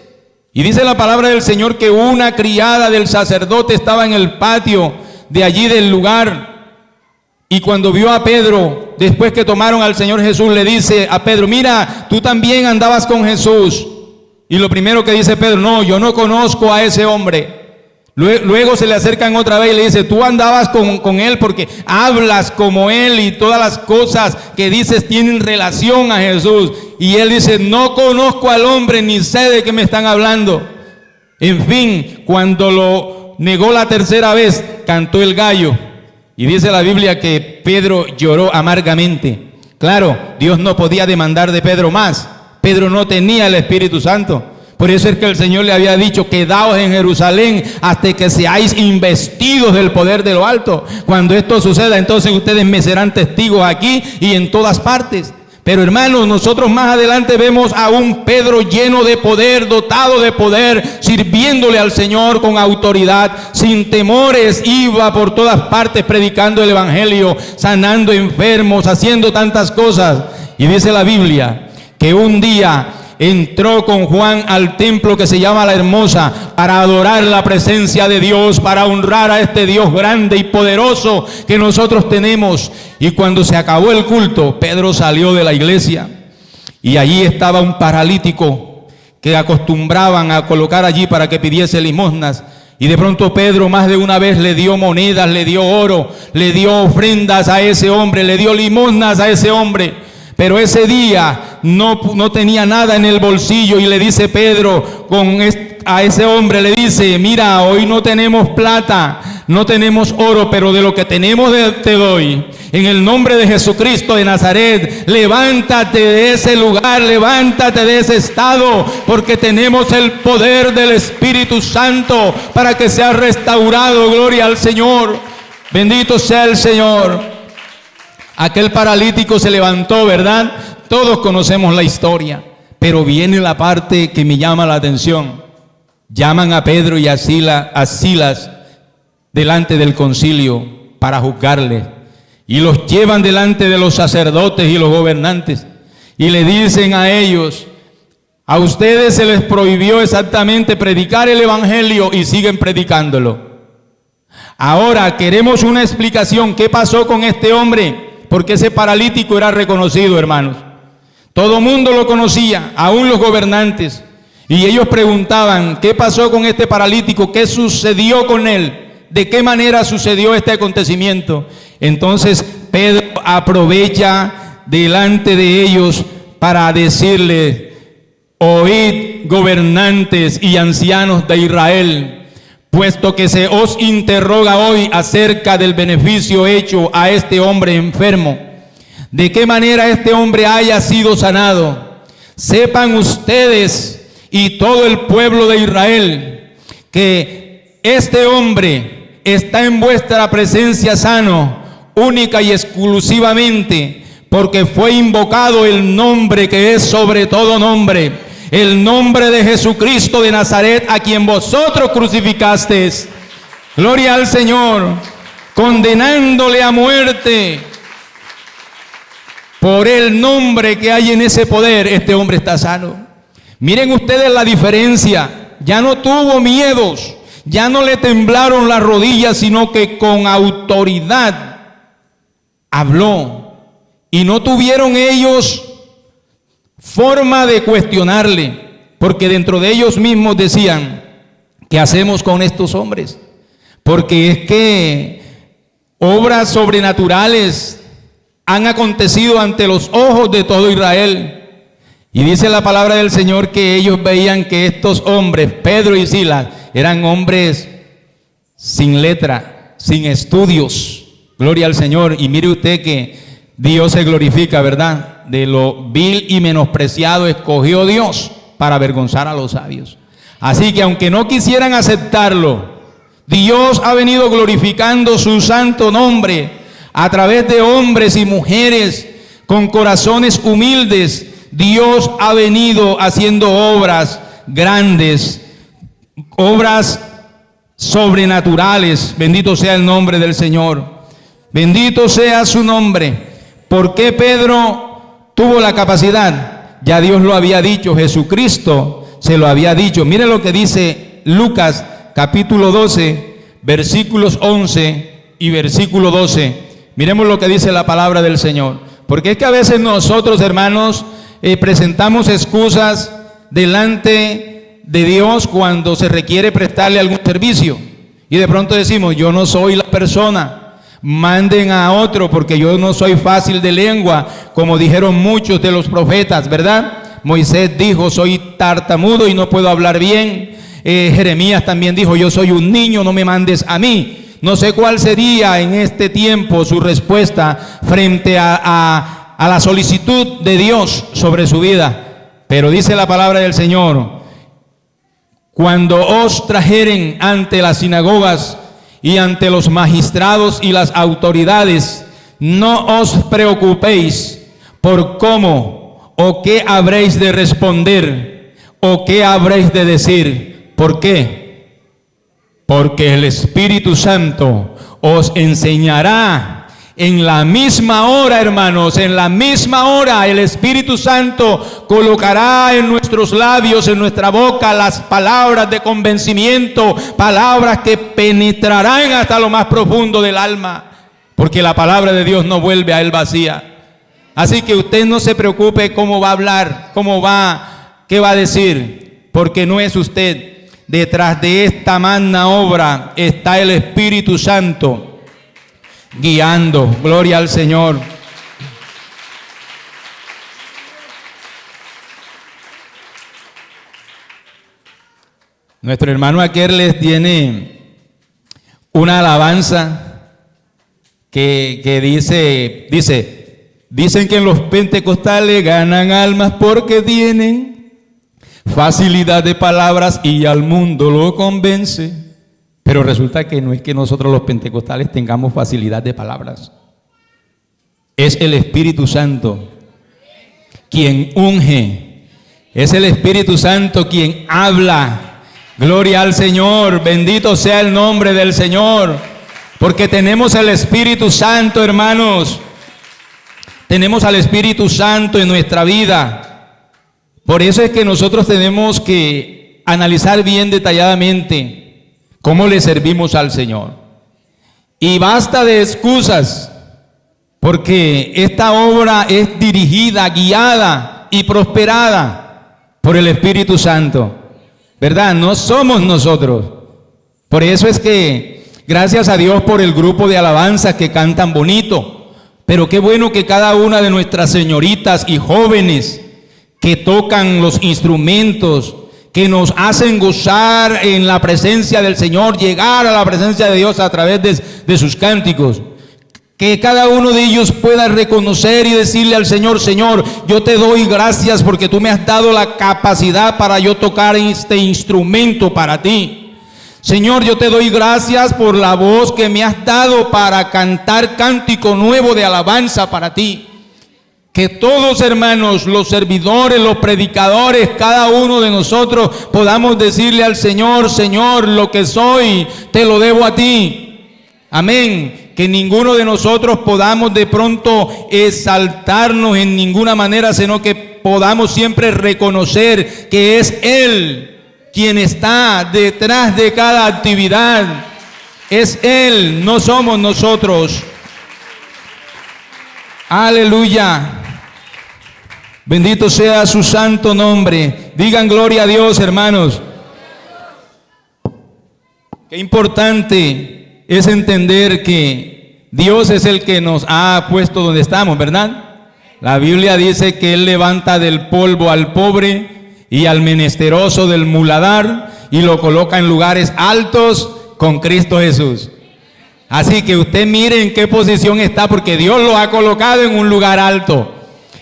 Y dice la palabra del Señor que una criada del sacerdote estaba en el patio de allí del lugar. Y cuando vio a Pedro, después que tomaron al Señor Jesús, le dice a Pedro: mira, tú también andabas con Jesús. Y lo primero que dice Pedro: no, yo no conozco a ese hombre. Luego se le acercan otra vez y le dice: tú andabas con él porque hablas como él y todas las cosas que dices tienen relación a Jesús. Y él dice: no conozco al hombre ni sé de qué me están hablando. En fin, cuando lo negó la tercera vez, cantó el gallo. Y dice la Biblia que Pedro lloró amargamente. Claro, Dios no podía demandar de Pedro más. Pedro no tenía el Espíritu Santo. Por eso es que el Señor le había dicho: quedaos en Jerusalén hasta que seáis investidos del poder de lo alto. Cuando esto suceda, entonces ustedes me serán testigos aquí y en todas partes. Pero hermanos, nosotros más adelante vemos a un Pedro lleno de poder, dotado de poder, sirviéndole al Señor con autoridad, sin temores, iba por todas partes predicando el evangelio, sanando enfermos, haciendo tantas cosas. Y dice la Biblia que un día entró con Juan al templo que se llama La Hermosa para adorar la presencia de Dios, para honrar a este Dios grande y poderoso que nosotros tenemos. Y cuando se acabó el culto, Pedro salió de la iglesia y allí estaba un paralítico que acostumbraban a colocar allí para que pidiese limosnas. Y de pronto Pedro más de una vez le dio monedas, le dio oro, le dio ofrendas a ese hombre, le dio limosnas a ese hombre. Pero ese día no tenía nada en el bolsillo y le dice Pedro a ese hombre, le dice: mira, hoy no tenemos plata, no tenemos oro, pero de lo que tenemos te doy. En el nombre de Jesucristo de Nazaret, levántate de ese lugar, levántate de ese estado, porque tenemos el poder del Espíritu Santo para que sea restaurado. Gloria al Señor. Bendito sea el Señor. Aquel paralítico se levantó, ¿verdad? Todos conocemos la historia, pero viene la parte que me llama la atención. Llaman a Pedro y a Silas delante del concilio para juzgarles, y los llevan delante de los sacerdotes y los gobernantes, y le dicen a ellos: a ustedes se les prohibió exactamente predicar el evangelio y siguen predicándolo. Ahora queremos una explicación. ¿Qué pasó con este hombre? Porque ese paralítico era reconocido, hermanos. Todo mundo lo conocía, aún los gobernantes. Y ellos preguntaban: ¿qué pasó con este paralítico? ¿Qué sucedió con él? ¿De qué manera sucedió este acontecimiento? Entonces Pedro aprovecha delante de ellos para decirle: oíd, gobernantes y ancianos de Israel, puesto que se os interroga hoy acerca del beneficio hecho a este hombre enfermo, de qué manera este hombre haya sido sanado. Sepan ustedes y todo el pueblo de Israel que este hombre está en vuestra presencia sano, única y exclusivamente porque fue invocado el nombre que es sobre todo nombre, el nombre de Jesucristo de Nazaret, a quien vosotros crucificasteis. Gloria al Señor. Condenándole a muerte. Por el nombre que hay en ese poder, este hombre está sano. Miren ustedes la diferencia. Ya no tuvo miedos, ya no le temblaron las rodillas, sino que con autoridad habló. Y no tuvieron ellos forma de cuestionarle, porque dentro de ellos mismos decían: ¿qué hacemos con estos hombres? Porque es que obras sobrenaturales han acontecido ante los ojos de todo Israel. Y dice la palabra del Señor que ellos veían que estos hombres, Pedro y Silas, eran hombres sin letra, sin estudios. Gloria al Señor. Y mire usted que Dios se glorifica, ¿verdad? De lo vil y menospreciado escogió Dios para avergonzar a los sabios. Así que aunque no quisieran aceptarlo, Dios ha venido glorificando su santo nombre a través de hombres y mujeres con corazones humildes. Dios ha venido haciendo obras grandes, obras sobrenaturales. Bendito sea el nombre del Señor. Bendito sea su nombre. ¿Por qué Pedro tuvo la capacidad? Ya Dios lo había dicho, Jesucristo se lo había dicho. Miren lo que dice Lucas capítulo 12, versículos 11 y versículo 12. Miremos lo que dice la palabra del Señor. Porque es que a veces nosotros, hermanos, presentamos excusas delante de Dios cuando se requiere prestarle algún servicio. Y de pronto decimos: yo no soy la persona. Manden a otro porque yo no soy fácil de lengua, como dijeron muchos de los profetas, ¿verdad? Moisés dijo: soy tartamudo y no puedo hablar bien. Jeremías también dijo: yo soy un niño, no me mandes a mí. No sé cuál sería en este tiempo su respuesta frente a la solicitud de Dios sobre su vida. Pero dice la palabra del Señor: cuando os trajeren ante las sinagogas y ante los magistrados y las autoridades, no os preocupéis por cómo o qué habréis de responder o qué habréis de decir. ¿Por qué? Porque el Espíritu Santo os enseñará En la misma hora, hermanos, en la misma hora, el Espíritu Santo colocará en nuestros labios, en nuestra boca, las palabras de convencimiento, palabras que penetrarán hasta lo más profundo del alma, porque la palabra de Dios no vuelve a él vacía. Así que usted no se preocupe cómo va a hablar, qué va a decir, porque no es usted. Detrás de esta magna obra está el Espíritu Santo guiando. Gloria al Señor. Nuestro hermano Akerles tiene una alabanza que dicen que los pentecostales ganan almas porque tienen facilidad de palabras y al mundo lo convence. Pero resulta que no es que nosotros los pentecostales tengamos facilidad de palabras. Es el Espíritu Santo quien unge. Es el Espíritu Santo quien habla. Gloria al Señor. Bendito sea el nombre del Señor. Porque tenemos el Espíritu Santo, hermanos. Tenemos al Espíritu Santo en nuestra vida. Por eso es que nosotros tenemos que analizar bien detalladamente cómo le servimos al Señor. Y basta de excusas, porque esta obra es dirigida, guiada y prosperada por el Espíritu Santo, ¿verdad? No somos nosotros. Por eso es que, gracias a Dios por el grupo de alabanzas que cantan bonito, pero qué bueno que cada una de nuestras señoritas y jóvenes que tocan los instrumentos, que nos hacen gozar en la presencia del Señor, llegar a la presencia de Dios a través de sus cánticos. Que cada uno de ellos pueda reconocer y decirle al Señor: Señor, yo te doy gracias porque tú me has dado la capacidad para yo tocar este instrumento para ti. Señor, yo te doy gracias por la voz que me has dado para cantar cántico nuevo de alabanza para ti. Que todos, hermanos, los servidores, los predicadores, cada uno de nosotros podamos decirle al Señor: Señor, lo que soy, te lo debo a ti. Amén. Que ninguno de nosotros podamos de pronto exaltarnos en ninguna manera, sino que podamos siempre reconocer que es Él quien está detrás de cada actividad. Es Él, no somos nosotros. Aleluya. Bendito sea su santo nombre. Digan gloria a Dios, hermanos. Qué importante es entender que Dios es el que nos ha puesto donde estamos, ¿verdad? La Biblia dice que Él levanta del polvo al pobre y al menesteroso del muladar y lo coloca en lugares altos con Cristo Jesús. Así que usted mire en qué posición está, porque Dios lo ha colocado en un lugar alto.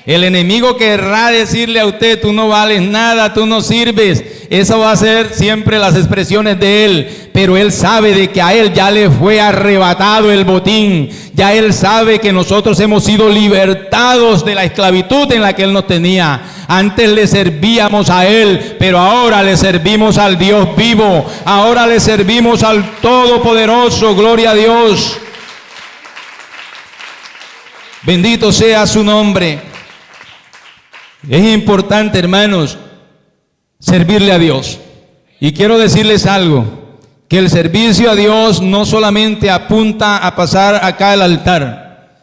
El enemigo querrá decirle a usted: tú no vales nada, tú no sirves. Eso va a ser siempre las expresiones de él. Pero él sabe de que a él ya le fue arrebatado el botín. Ya él sabe que nosotros hemos sido libertados de la esclavitud en la que él nos tenía. Antes le servíamos a él, pero ahora le servimos al Dios vivo. Ahora le servimos al Todopoderoso. Gloria a Dios. Bendito sea su nombre. Es importante, hermanos, servirle a Dios. Y quiero decirles algo, que el servicio a Dios no solamente apunta a pasar acá al altar.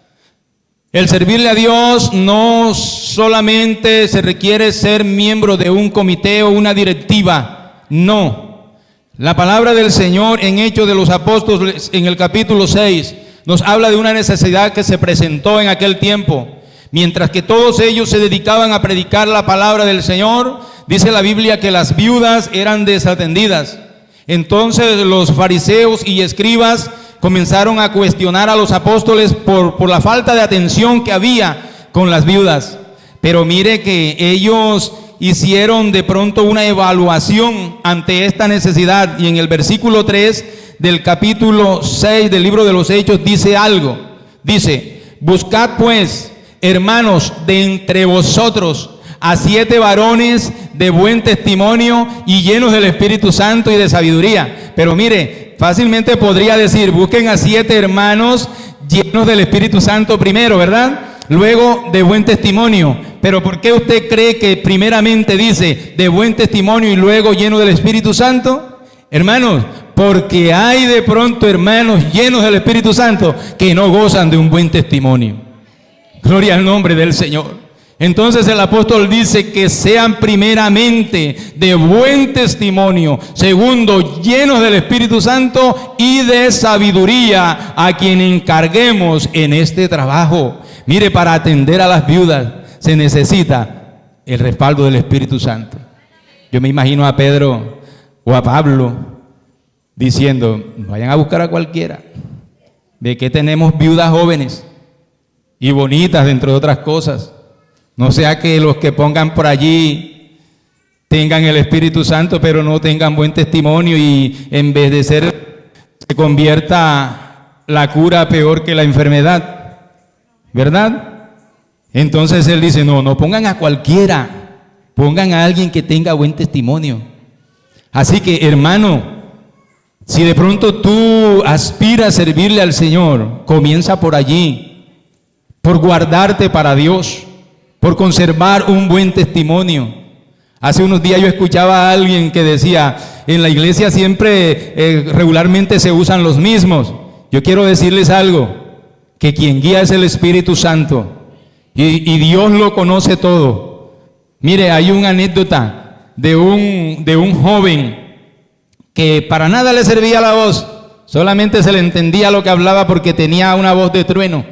El servirle a Dios no solamente se requiere ser miembro de un comité o una directiva, no. La palabra del Señor en Hechos de los Apóstoles, en el capítulo 6, nos habla de una necesidad que se presentó en aquel tiempo. Mientras que todos ellos se dedicaban a predicar la palabra del Señor, dice la Biblia que las viudas eran desatendidas. Entonces los fariseos y escribas comenzaron a cuestionar a los apóstoles por la falta de atención que había con las viudas. Pero mire que ellos hicieron de pronto una evaluación ante esta necesidad, y en el versículo 3 del capítulo 6 del libro de los Hechos dice algo. Dice: buscad pues, hermanos, de entre vosotros a 7 varones de buen testimonio y llenos del Espíritu Santo y de sabiduría. Pero mire, fácilmente podría decir: busquen a 7 hermanos llenos del Espíritu Santo primero, ¿verdad? Luego de buen testimonio. Pero ¿por qué usted cree que primeramente dice de buen testimonio y luego lleno del Espíritu Santo? Hermanos, porque hay de pronto hermanos llenos del Espíritu Santo que no gozan de un buen testimonio. Gloria al nombre del Señor. Entonces el apóstol dice que sean primeramente de buen testimonio, segundo, llenos del Espíritu Santo y de sabiduría, a quien encarguemos en este trabajo. Mire, para atender a las viudas se necesita el respaldo del Espíritu Santo. Yo me imagino a Pedro o a Pablo diciendo, vayan a buscar a cualquiera. ¿De qué tenemos viudas jóvenes y bonitas, dentro de otras cosas? No sea que los que pongan por allí tengan el Espíritu Santo, pero no tengan buen testimonio y en vez de se convierta la cura peor que la enfermedad, ¿verdad? Entonces él dice, no pongan a cualquiera, pongan a alguien que tenga buen testimonio. Así que, hermano, si de pronto tú aspiras a servirle al Señor, comienza por allí, por guardarte para Dios, por conservar un buen testimonio. Hace unos días yo escuchaba a alguien que decía, en la iglesia siempre regularmente se usan los mismos. Yo quiero decirles algo, que quien guía es el Espíritu Santo y Dios lo conoce todo. Mire, hay una anécdota de un joven que para nada le servía la voz, solamente se le entendía lo que hablaba porque tenía una voz de trueno,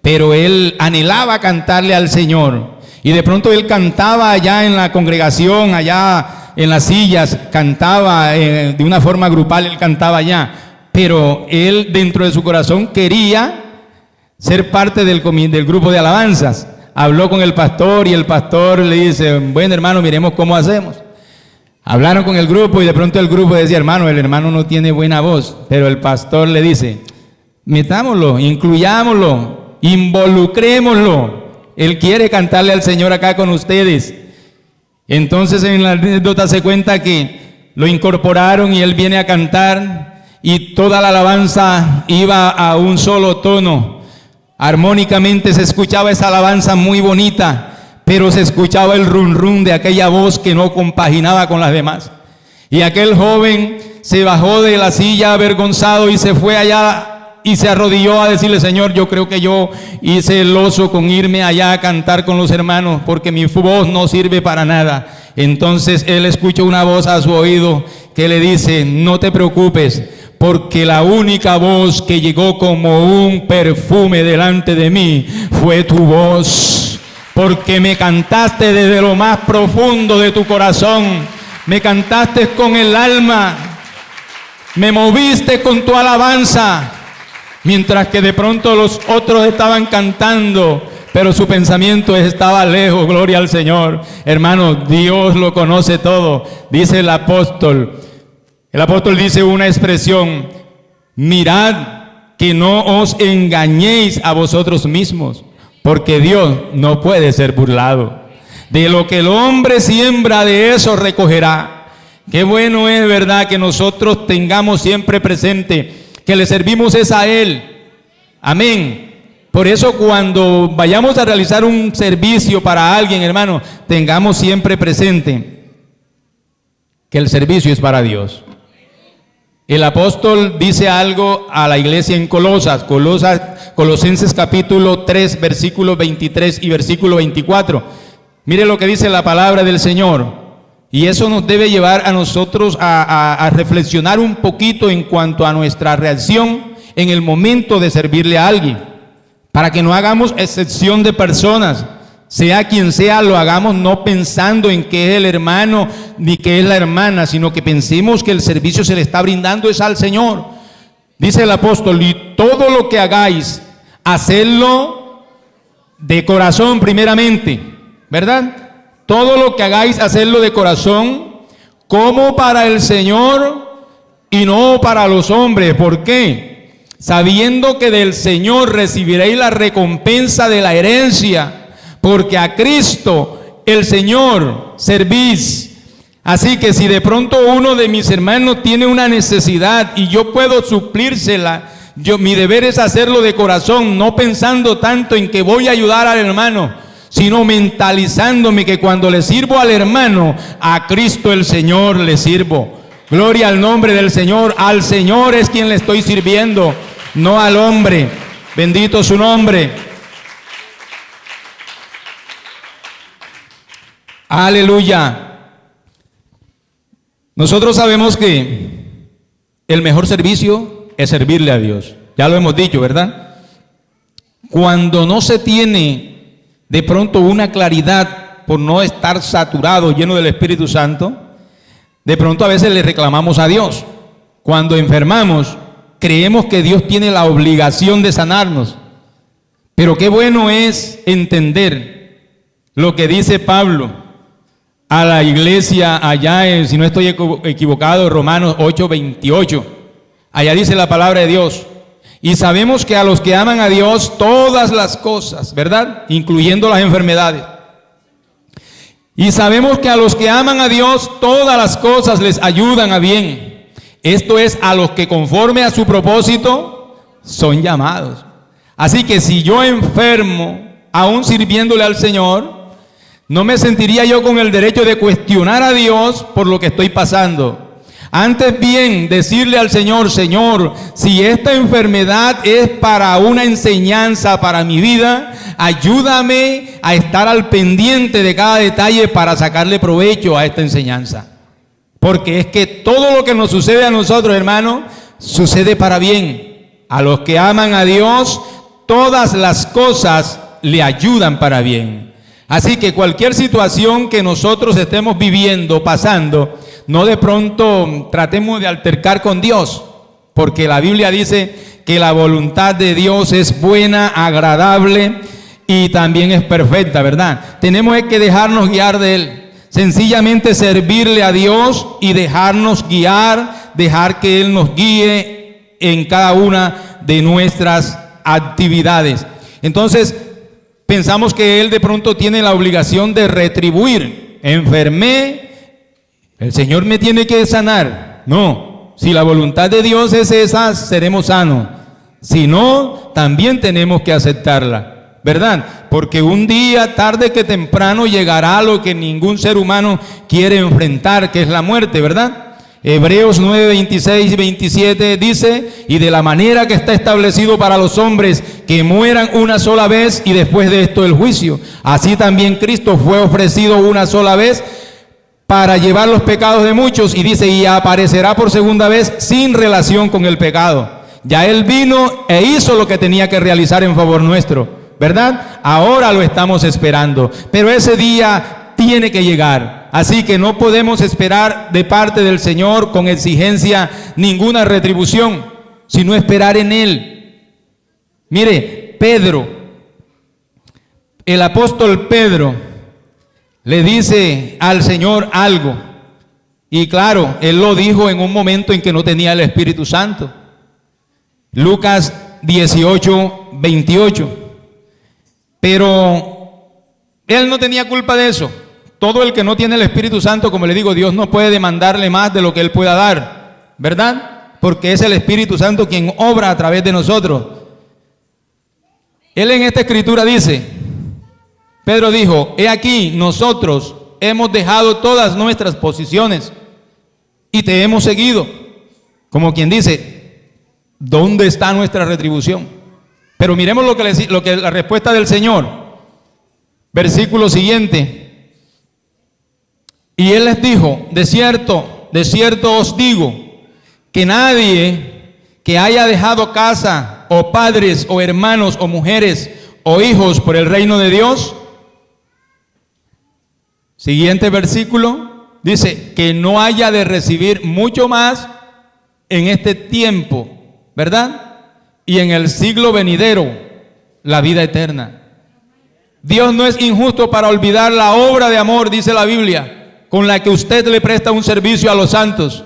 pero él anhelaba cantarle al Señor. Y de pronto él cantaba allá en la congregación, allá en las sillas, cantaba de una forma grupal, él cantaba allá. Pero él dentro de su corazón quería ser parte del grupo de alabanzas. Habló con el pastor y el pastor le dice, bueno hermano, miremos cómo hacemos. Hablaron con el grupo y de pronto el grupo decía, hermano, el hermano no tiene buena voz. Pero el pastor le dice, metámoslo, incluyámoslo, involucrémoslo. Él quiere cantarle al Señor acá con ustedes. Entonces en la anécdota se cuenta que lo incorporaron y él viene a cantar y toda la alabanza iba a un solo tono. Armónicamente se escuchaba esa alabanza muy bonita, pero se escuchaba el rum rum de aquella voz que no compaginaba con las demás. Y aquel joven se bajó de la silla avergonzado y se fue allá y se arrodilló a decirle, Señor, yo creo que yo hice el oso con irme allá a cantar con los hermanos porque mi voz no sirve para nada. Entonces él escuchó una voz a su oído que le dice, no te preocupes, porque la única voz que llegó como un perfume delante de mí fue tu voz, porque me cantaste desde lo más profundo de tu corazón, me cantaste con el alma, me moviste con tu alabanza. Mientras que de pronto los otros estaban cantando, pero su pensamiento estaba lejos, gloria al Señor. Hermano, Dios lo conoce todo. Dice el apóstol dice una expresión, mirad que no os engañéis a vosotros mismos, porque Dios no puede ser burlado. De lo que el hombre siembra, de eso recogerá. Qué bueno es, ¿verdad?, que nosotros tengamos siempre presente que le servimos es a Él. Amén. Por eso cuando vayamos a realizar un servicio para alguien, hermano, tengamos siempre presente que el servicio es para Dios. El apóstol dice algo a la iglesia en Colosenses capítulo 3, versículo 23 y versículo 24. Mire lo que dice la palabra del Señor. Y eso nos debe llevar a nosotros a reflexionar un poquito en cuanto a nuestra reacción en el momento de servirle a alguien, para que no hagamos excepción de personas, sea quien sea, lo hagamos no pensando en qué es el hermano ni qué es la hermana, sino que pensemos que el servicio se le está brindando es al Señor. Dice el apóstol, y todo lo que hagáis, hacedlo de corazón primeramente, ¿verdad? Todo lo que hagáis, hacedlo de corazón, como para el Señor y no para los hombres. ¿Por qué? Sabiendo que del Señor recibiréis la recompensa de la herencia, porque a Cristo el Señor servís. Así que si de pronto uno de mis hermanos tiene una necesidad y yo puedo suplírsela, Mi deber es hacerlo de corazón, no pensando tanto en que voy a ayudar al hermano, sino mentalizándome que cuando le sirvo al hermano, a Cristo el Señor le sirvo. Gloria al nombre del Señor. Al Señor es quien le estoy sirviendo, no al hombre. Bendito su nombre. Aleluya. Nosotros sabemos que el mejor servicio es servirle a Dios. Ya lo hemos dicho, ¿verdad? Cuando no se tiene de pronto una claridad por no estar saturado, lleno del Espíritu Santo, de pronto a veces le reclamamos a Dios. Cuando enfermamos, creemos que Dios tiene la obligación de sanarnos. Pero qué bueno es entender lo que dice Pablo a la iglesia allá en, si no estoy equivocado, Romanos 8:28. Allá dice la palabra de Dios: y sabemos que a los que aman a Dios todas las cosas, ¿verdad?, incluyendo las enfermedades. Y sabemos que a los que aman a Dios todas las cosas les ayudan a bien. Esto es, a los que conforme a su propósito son llamados. Así que si yo enfermo, aún sirviéndole al Señor, no me sentiría yo con el derecho de cuestionar a Dios por lo que estoy pasando. Antes bien, decirle al Señor: Señor, si esta enfermedad es para una enseñanza para mi vida, ayúdame a estar al pendiente de cada detalle para sacarle provecho a esta enseñanza. Porque es que todo lo que nos sucede a nosotros, hermano, sucede para bien. A los que aman a Dios, todas las cosas le ayudan para bien. Así que cualquier situación que nosotros estemos viviendo, pasando, no de pronto tratemos de altercar con Dios, porque la Biblia dice que la voluntad de Dios es buena, agradable y también es perfecta, ¿verdad? Tenemos que dejarnos guiar de Él, sencillamente servirle a Dios y dejarnos guiar, dejar que Él nos guíe en cada una de nuestras actividades. Entonces, pensamos que Él de pronto tiene la obligación de retribuir. Enfermé, el Señor me tiene que sanar. No, si la voluntad de Dios es esa, seremos sanos. Si no, también tenemos que aceptarla, ¿verdad? Porque un día, tarde que temprano, llegará lo que ningún ser humano quiere enfrentar, que es la muerte, ¿verdad? Hebreos 9:26 y 27 dice: y de la manera que está establecido para los hombres que mueran una sola vez y después de esto el juicio, así también Cristo fue ofrecido una sola vez para llevar los pecados de muchos, y dice: y aparecerá por segunda vez sin relación con el pecado. Ya Él vino e hizo lo que tenía que realizar en favor nuestro, ¿verdad? Ahora lo estamos esperando, pero ese día tiene que llegar. Así que no podemos esperar de parte del Señor con exigencia ninguna retribución, sino esperar en Él. Mire, Pedro, el apóstol Pedro, le dice al Señor algo, y claro, Él lo dijo en un momento en que no tenía el Espíritu Santo. Lucas 18:28. Pero Él no tenía culpa de eso. Todo el que no tiene el Espíritu Santo, como le digo, Dios no puede demandarle más de lo que Él pueda dar, ¿verdad? Porque es el Espíritu Santo quien obra a través de nosotros. Él en esta escritura dice, Pedro dijo: he aquí, nosotros hemos dejado todas nuestras posiciones y te hemos seguido. Como quien dice, ¿dónde está nuestra retribución? Pero miremos lo que la respuesta del Señor. Versículo siguiente. Y Él les dijo: de cierto os digo, que nadie que haya dejado casa, o padres, o hermanos, o mujeres, o hijos por el reino de Dios. Siguiente versículo, dice que no haya de recibir mucho más en este tiempo, ¿verdad? Y en el siglo venidero, la vida eterna. Dios no es injusto para olvidar la obra de amor, dice la Biblia, con la que usted le presta un servicio a los santos.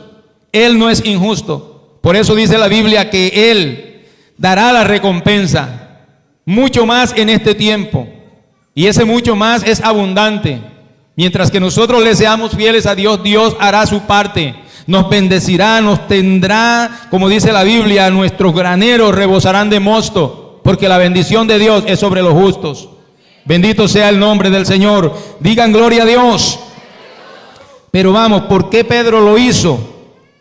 Él no es injusto. Por eso dice la Biblia que Él dará la recompensa, mucho más en este tiempo. Y ese mucho más es abundante. Mientras que nosotros le seamos fieles a Dios, Dios hará su parte. nos bendecirá, nos tendrá, como dice la Biblia, nuestros graneros rebosarán de mosto, porque la bendición de Dios es sobre los justos. Bendito sea el nombre del Señor. Digan gloria a Dios. Pero vamos, ¿por qué Pedro lo hizo?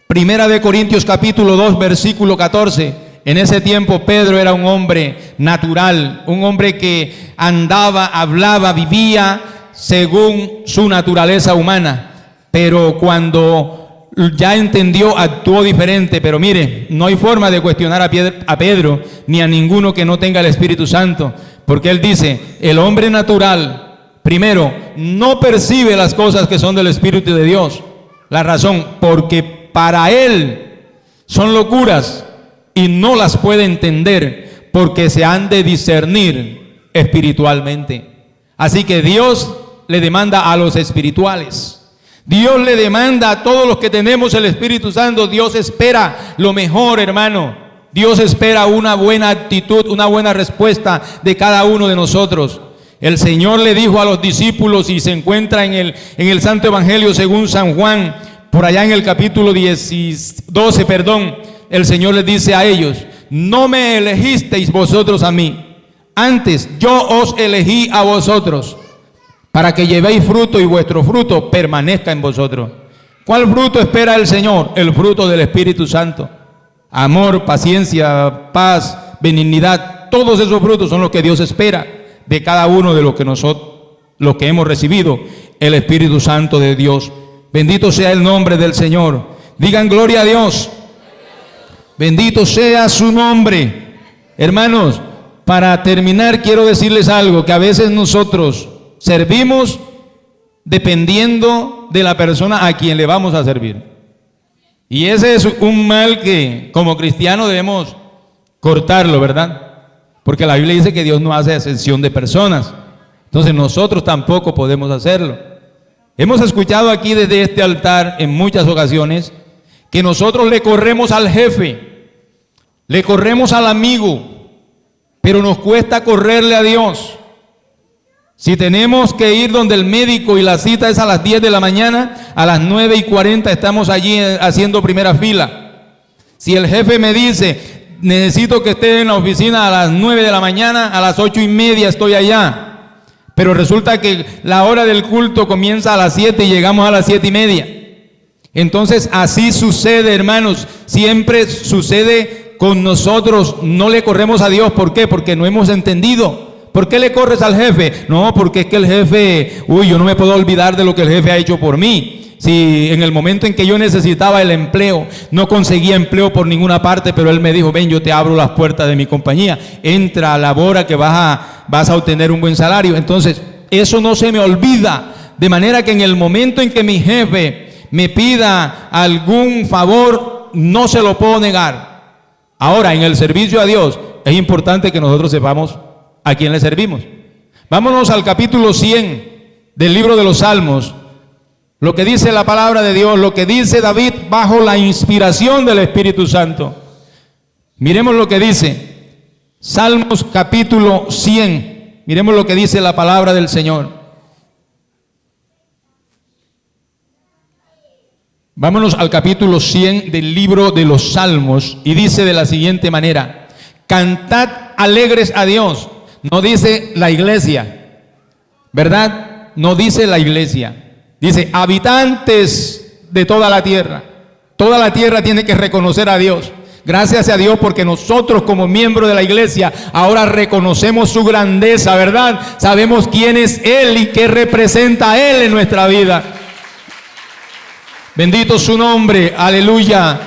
Primera de Corintios capítulo 2, versículo 14. En ese tiempo Pedro era un hombre natural, un hombre que andaba, hablaba, vivía según su naturaleza humana. Pero cuando ya entendió, actuó diferente. Pero mire, no hay forma de cuestionar a Pedro ni a ninguno que no tenga el Espíritu Santo. Porque él dice, el hombre natural, primero, no percibe las cosas que son del Espíritu de Dios. La razón, porque para él son locuras y no las puede entender, porque se han de discernir espiritualmente. Así que Dios le demanda a los espirituales. Dios le demanda a todos los que tenemos el Espíritu Santo. Dios espera lo mejor, hermano. Dios espera una buena actitud, una buena respuesta de cada uno de nosotros. El Señor le dijo a los discípulos, y se encuentra en el Santo Evangelio según San Juan, por allá en el capítulo 12, el Señor les dice a ellos, no me elegisteis vosotros a mí, antes yo os elegí a vosotros, para que llevéis fruto y vuestro fruto permanezca en vosotros. ¿Cuál fruto espera el Señor? El fruto del Espíritu Santo. Amor, paciencia, paz, benignidad, todos esos frutos son los que Dios espera de cada uno de los que hemos recibido el Espíritu Santo de Dios. Bendito sea el nombre del Señor. Digan gloria a Dios. Bendito sea su nombre. Hermanos, para terminar quiero decirles algo, que a veces nosotros servimos dependiendo de la persona a quien le vamos a servir. Y ese es un mal que como cristianos debemos cortarlo, ¿verdad? Porque la Biblia dice que Dios no hace excepción de personas. Entonces nosotros tampoco podemos hacerlo. Hemos escuchado aquí desde este altar en muchas ocasiones que nosotros le corremos al jefe, le corremos al amigo, pero nos cuesta correrle a Dios. Si tenemos que ir donde el médico y la cita es a las 10 de la mañana, a las 9:40 estamos allí haciendo primera fila. Si el jefe me dice, necesito que esté en la oficina a las 9 de la mañana, a las 8:30 estoy allá. Pero resulta que la hora del culto comienza a las 7 y llegamos a las 7:30. Entonces así sucede, hermanos, siempre sucede con nosotros. No le corremos a Dios. ¿Por qué? Porque no hemos entendido. ¿Por qué le corres al jefe? No, porque es que el jefe, yo no me puedo olvidar de lo que el jefe ha hecho por mí. Si en el momento en que yo necesitaba el empleo, no conseguía empleo por ninguna parte, pero él me dijo, ven, yo te abro las puertas de mi compañía, entra, labora, que vas a obtener un buen salario. Entonces, eso no se me olvida, de manera que en el momento en que mi jefe me pida algún favor, no se lo puedo negar. Ahora, en el servicio a Dios, es importante que nosotros sepamos a quién le servimos. Vámonos al capítulo 100 del libro de los Salmos. Lo que dice la palabra de Dios, lo que dice David bajo la inspiración del Espíritu Santo. Miremos lo que dice Salmos capítulo 100. Miremos lo que dice la palabra del Señor. Vámonos al capítulo 100 del libro de los Salmos, y dice de la siguiente manera: cantad alegres a Dios. No dice la iglesia, ¿verdad? No dice la iglesia. Dice habitantes de toda la tierra. Toda la tierra tiene que reconocer a Dios. Gracias a Dios porque nosotros como miembros de la iglesia ahora reconocemos su grandeza, ¿verdad? Sabemos quién es Él y qué representa a Él en nuestra vida. Bendito su nombre, aleluya.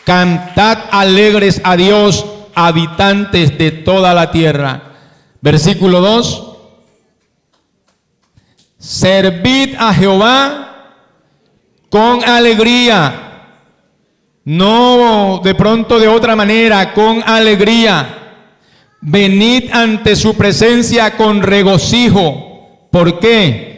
Cantad alegres a Dios, habitantes de toda la tierra. Versículo 2. Servid a Jehová con alegría. No de pronto de otra manera, con alegría. Venid ante su presencia con regocijo. ¿Por qué?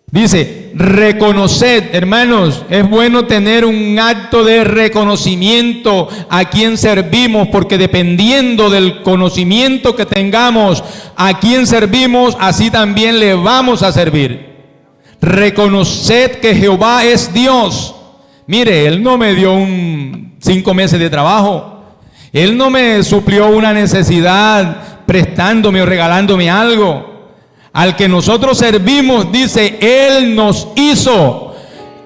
Dice, reconoced, hermanos, es bueno tener un acto de reconocimiento a quien servimos, porque dependiendo del conocimiento que tengamos a quien servimos, así también le vamos a servir. Reconoced que Jehová es Dios. Mire, Él no me dio 5 meses de trabajo. Él no me suplió una necesidad prestándome o regalándome algo. Al que nosotros servimos, dice, Él nos hizo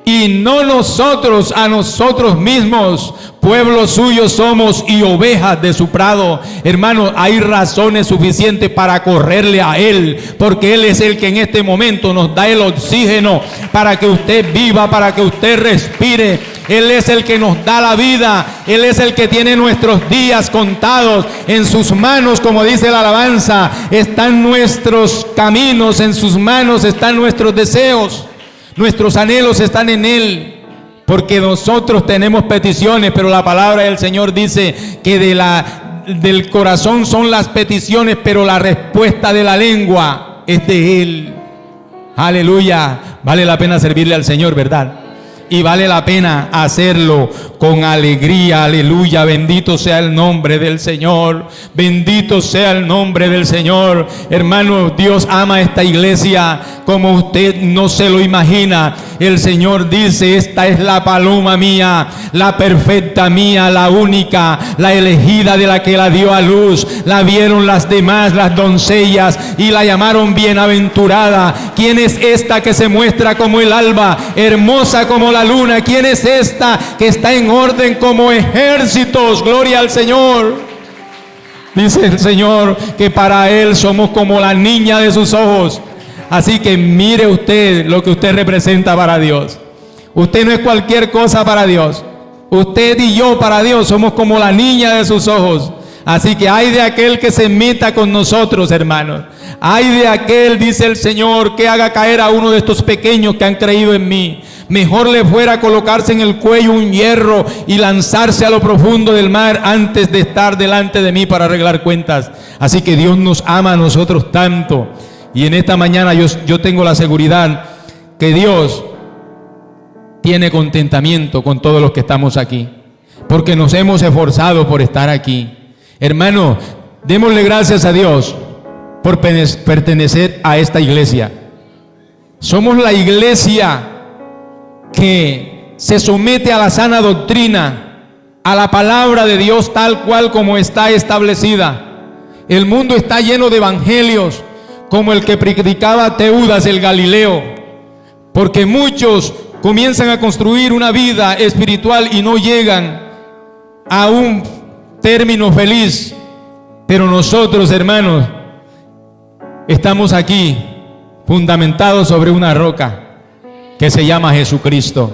y no nosotros a nosotros mismos. Pueblo suyo somos y ovejas de su prado. Hermano, hay razones suficientes para correrle a Él, porque Él es el que en este momento nos da el oxígeno para que usted viva, para que usted respire. Él es el que nos da la vida. Él es el que tiene nuestros días contados. En sus manos, como dice la alabanza, están nuestros caminos, en sus manos están nuestros deseos. Nuestros anhelos están en Él, porque nosotros tenemos peticiones, pero la palabra del Señor dice que del corazón son las peticiones, pero la respuesta de la lengua es de Él. Aleluya. Vale la pena servirle al Señor, ¿verdad? Y vale la pena hacerlo con alegría. Aleluya. Bendito sea el nombre del Señor. Bendito sea el nombre del Señor. Hermano, Dios ama esta iglesia como usted no se lo imagina. El Señor dice, esta es la paloma mía, la perfecta mía, la única, la elegida, de la que la dio a luz. La vieron las demás, las doncellas, y la llamaron bienaventurada. ¿Quién es esta que se muestra como el alba, hermosa como la luna? ¿Quién es esta que está en orden como ejércitos? Gloria al Señor. Dice el Señor que para Él somos como la niña de sus ojos. Así que mire usted lo que usted representa para Dios. Usted no es cualquier cosa para Dios. Usted y yo para Dios somos como la niña de sus ojos. Así que hay de aquel que se meta con nosotros, hermanos. Hay de aquel, dice el Señor, que haga caer a uno de estos pequeños que han creído en mí. Mejor le fuera colocarse en el cuello un hierro y lanzarse a lo profundo del mar antes de estar delante de mí para arreglar cuentas. Así que Dios nos ama a nosotros tanto. Y en esta mañana yo tengo la seguridad que Dios tiene contentamiento con todos los que estamos aquí, porque nos hemos esforzado por estar aquí. Hermano, démosle gracias a Dios por pertenecer a esta iglesia. Somos la iglesia que se somete a la sana doctrina, a la palabra de Dios tal cual como está establecida. El mundo está lleno de evangelios como el que predicaba Teudas el Galileo, porque muchos comienzan a construir una vida espiritual y no llegan a un término feliz. Pero nosotros, hermanos, estamos aquí fundamentados sobre una roca que se llama Jesucristo.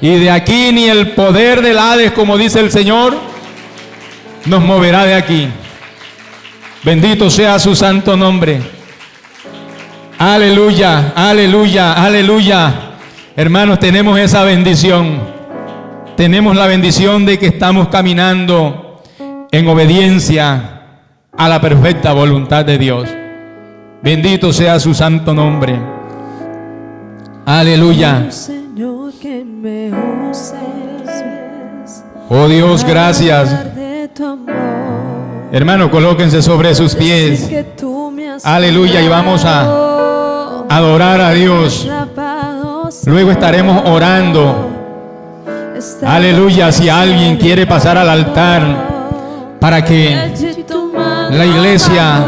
Y de aquí ni el poder del Hades, como dice el Señor, nos moverá de aquí. Bendito sea su santo nombre. Aleluya, aleluya, aleluya. Hermanos, tenemos esa bendición. Tenemos la bendición de que estamos caminando en obediencia a la perfecta voluntad de Dios. Bendito sea su santo nombre. Aleluya. Señor, que me uses. Oh Dios, gracias. Hermano, colóquense sobre sus pies. Aleluya, y vamos a adorar a Dios. Luego estaremos orando. Aleluya, si alguien quiere pasar al altar para que la iglesia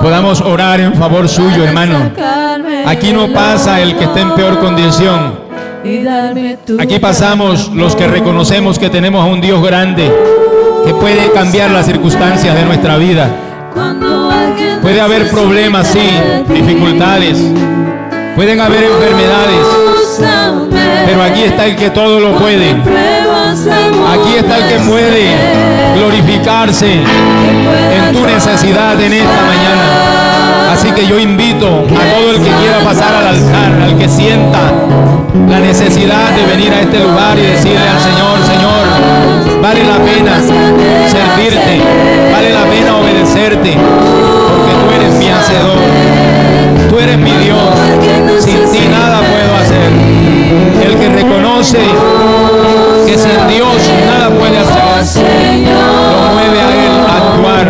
podamos orar en favor suyo, hermano. Aquí no pasa el que esté en peor condición. Aquí pasamos los que reconocemos que tenemos a un Dios grande que puede cambiar las circunstancias de nuestra vida. Puede haber problemas, sí, dificultades, pueden haber enfermedades, pero aquí está el que todo lo puede. Aquí está el que puede glorificarse en tu necesidad en esta mañana. Así que yo invito a todo el que quiera pasar al altar, al que sienta la necesidad de venir a este lugar y decirle al Señor: Señor, vale la pena servirte, vale la pena obedecerte, porque tú eres mi hacedor, tú eres mi Dios, sin ti nada puedo hacer. El que reconoce que sin Dios nada puede hacer, lo mueve a Él a actuar.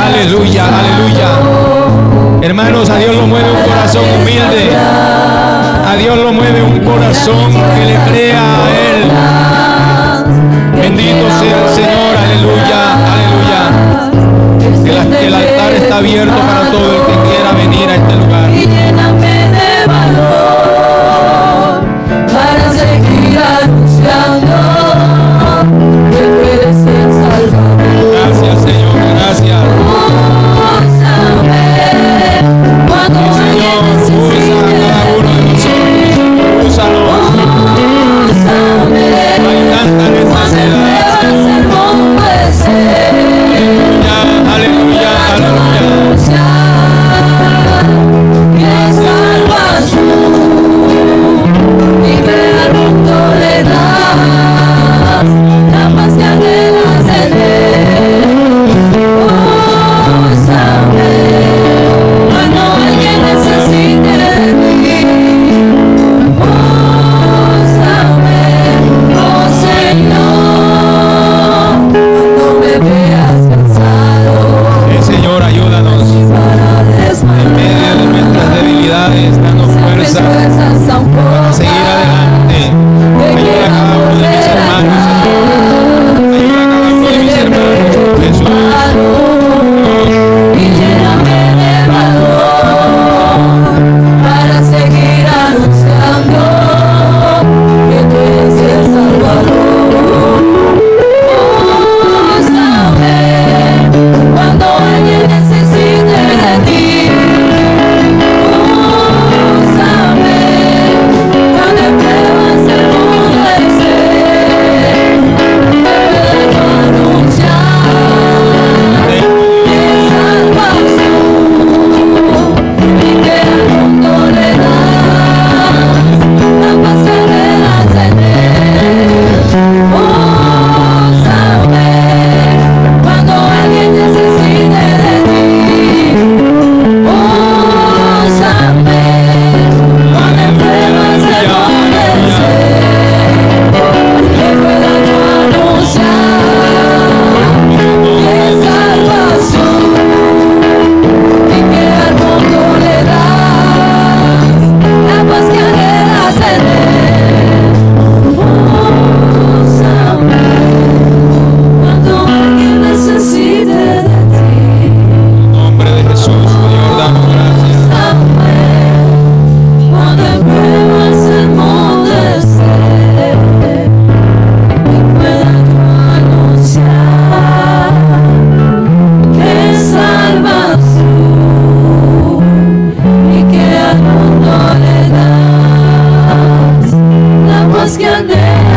Aleluya, aleluya. Hermanos, a Dios lo mueve un corazón humilde. A Dios lo mueve un corazón que le crea a Él. Bendito sea el Señor, aleluya, aleluya. El altar está abierto para todo el que quiera venir a este lugar. Y lléname de valor para seguir anunciando que tú eres el Salvador. Gracias, Señor, gracias. Úsame cuando Sí, alguien Señor, usa a cada uno de nosotros. Úsanos. Úsame Hay tanta cuando necesidad. pruebas el mundo es Aleluya, aleluya. que salvas tú y que al mundo le das la paz que anhelas en él. Úsame cuando alguien necesite de ti. Úsame, oh Señor, cuando me veas cansado Señor, ayúdanos para en medio de nuestras debilidades, danos fuerza para seguir adelante. Ayuda a cada uno de mis hermanos, Señor. Ayuda a cada uno de mis hermanos, Jesús. Y lléname de valor para seguir anunciando que tú eres el Salvador. Úsame cuando alguien necesite de ti. Úsame cuando pruebas el mundo esté, que pueda anunciar que salvas tú y que al mundo le das la paz que anhelas en él. Úsame cuando alguien necesite de ti. Úsame cuando pruebas el mundo esté, que pueda yo anunciar que salvas tú y que al mundo le das la paz que anhelas en él. Úsame cuando alguien necesite de ti. En nombre de Jesús, Señor, damos gracias. Úsame cuando en pruebas el mundo esté, y pueda yo anunciar que salvas tú y que al mundo le das la paz que anhela.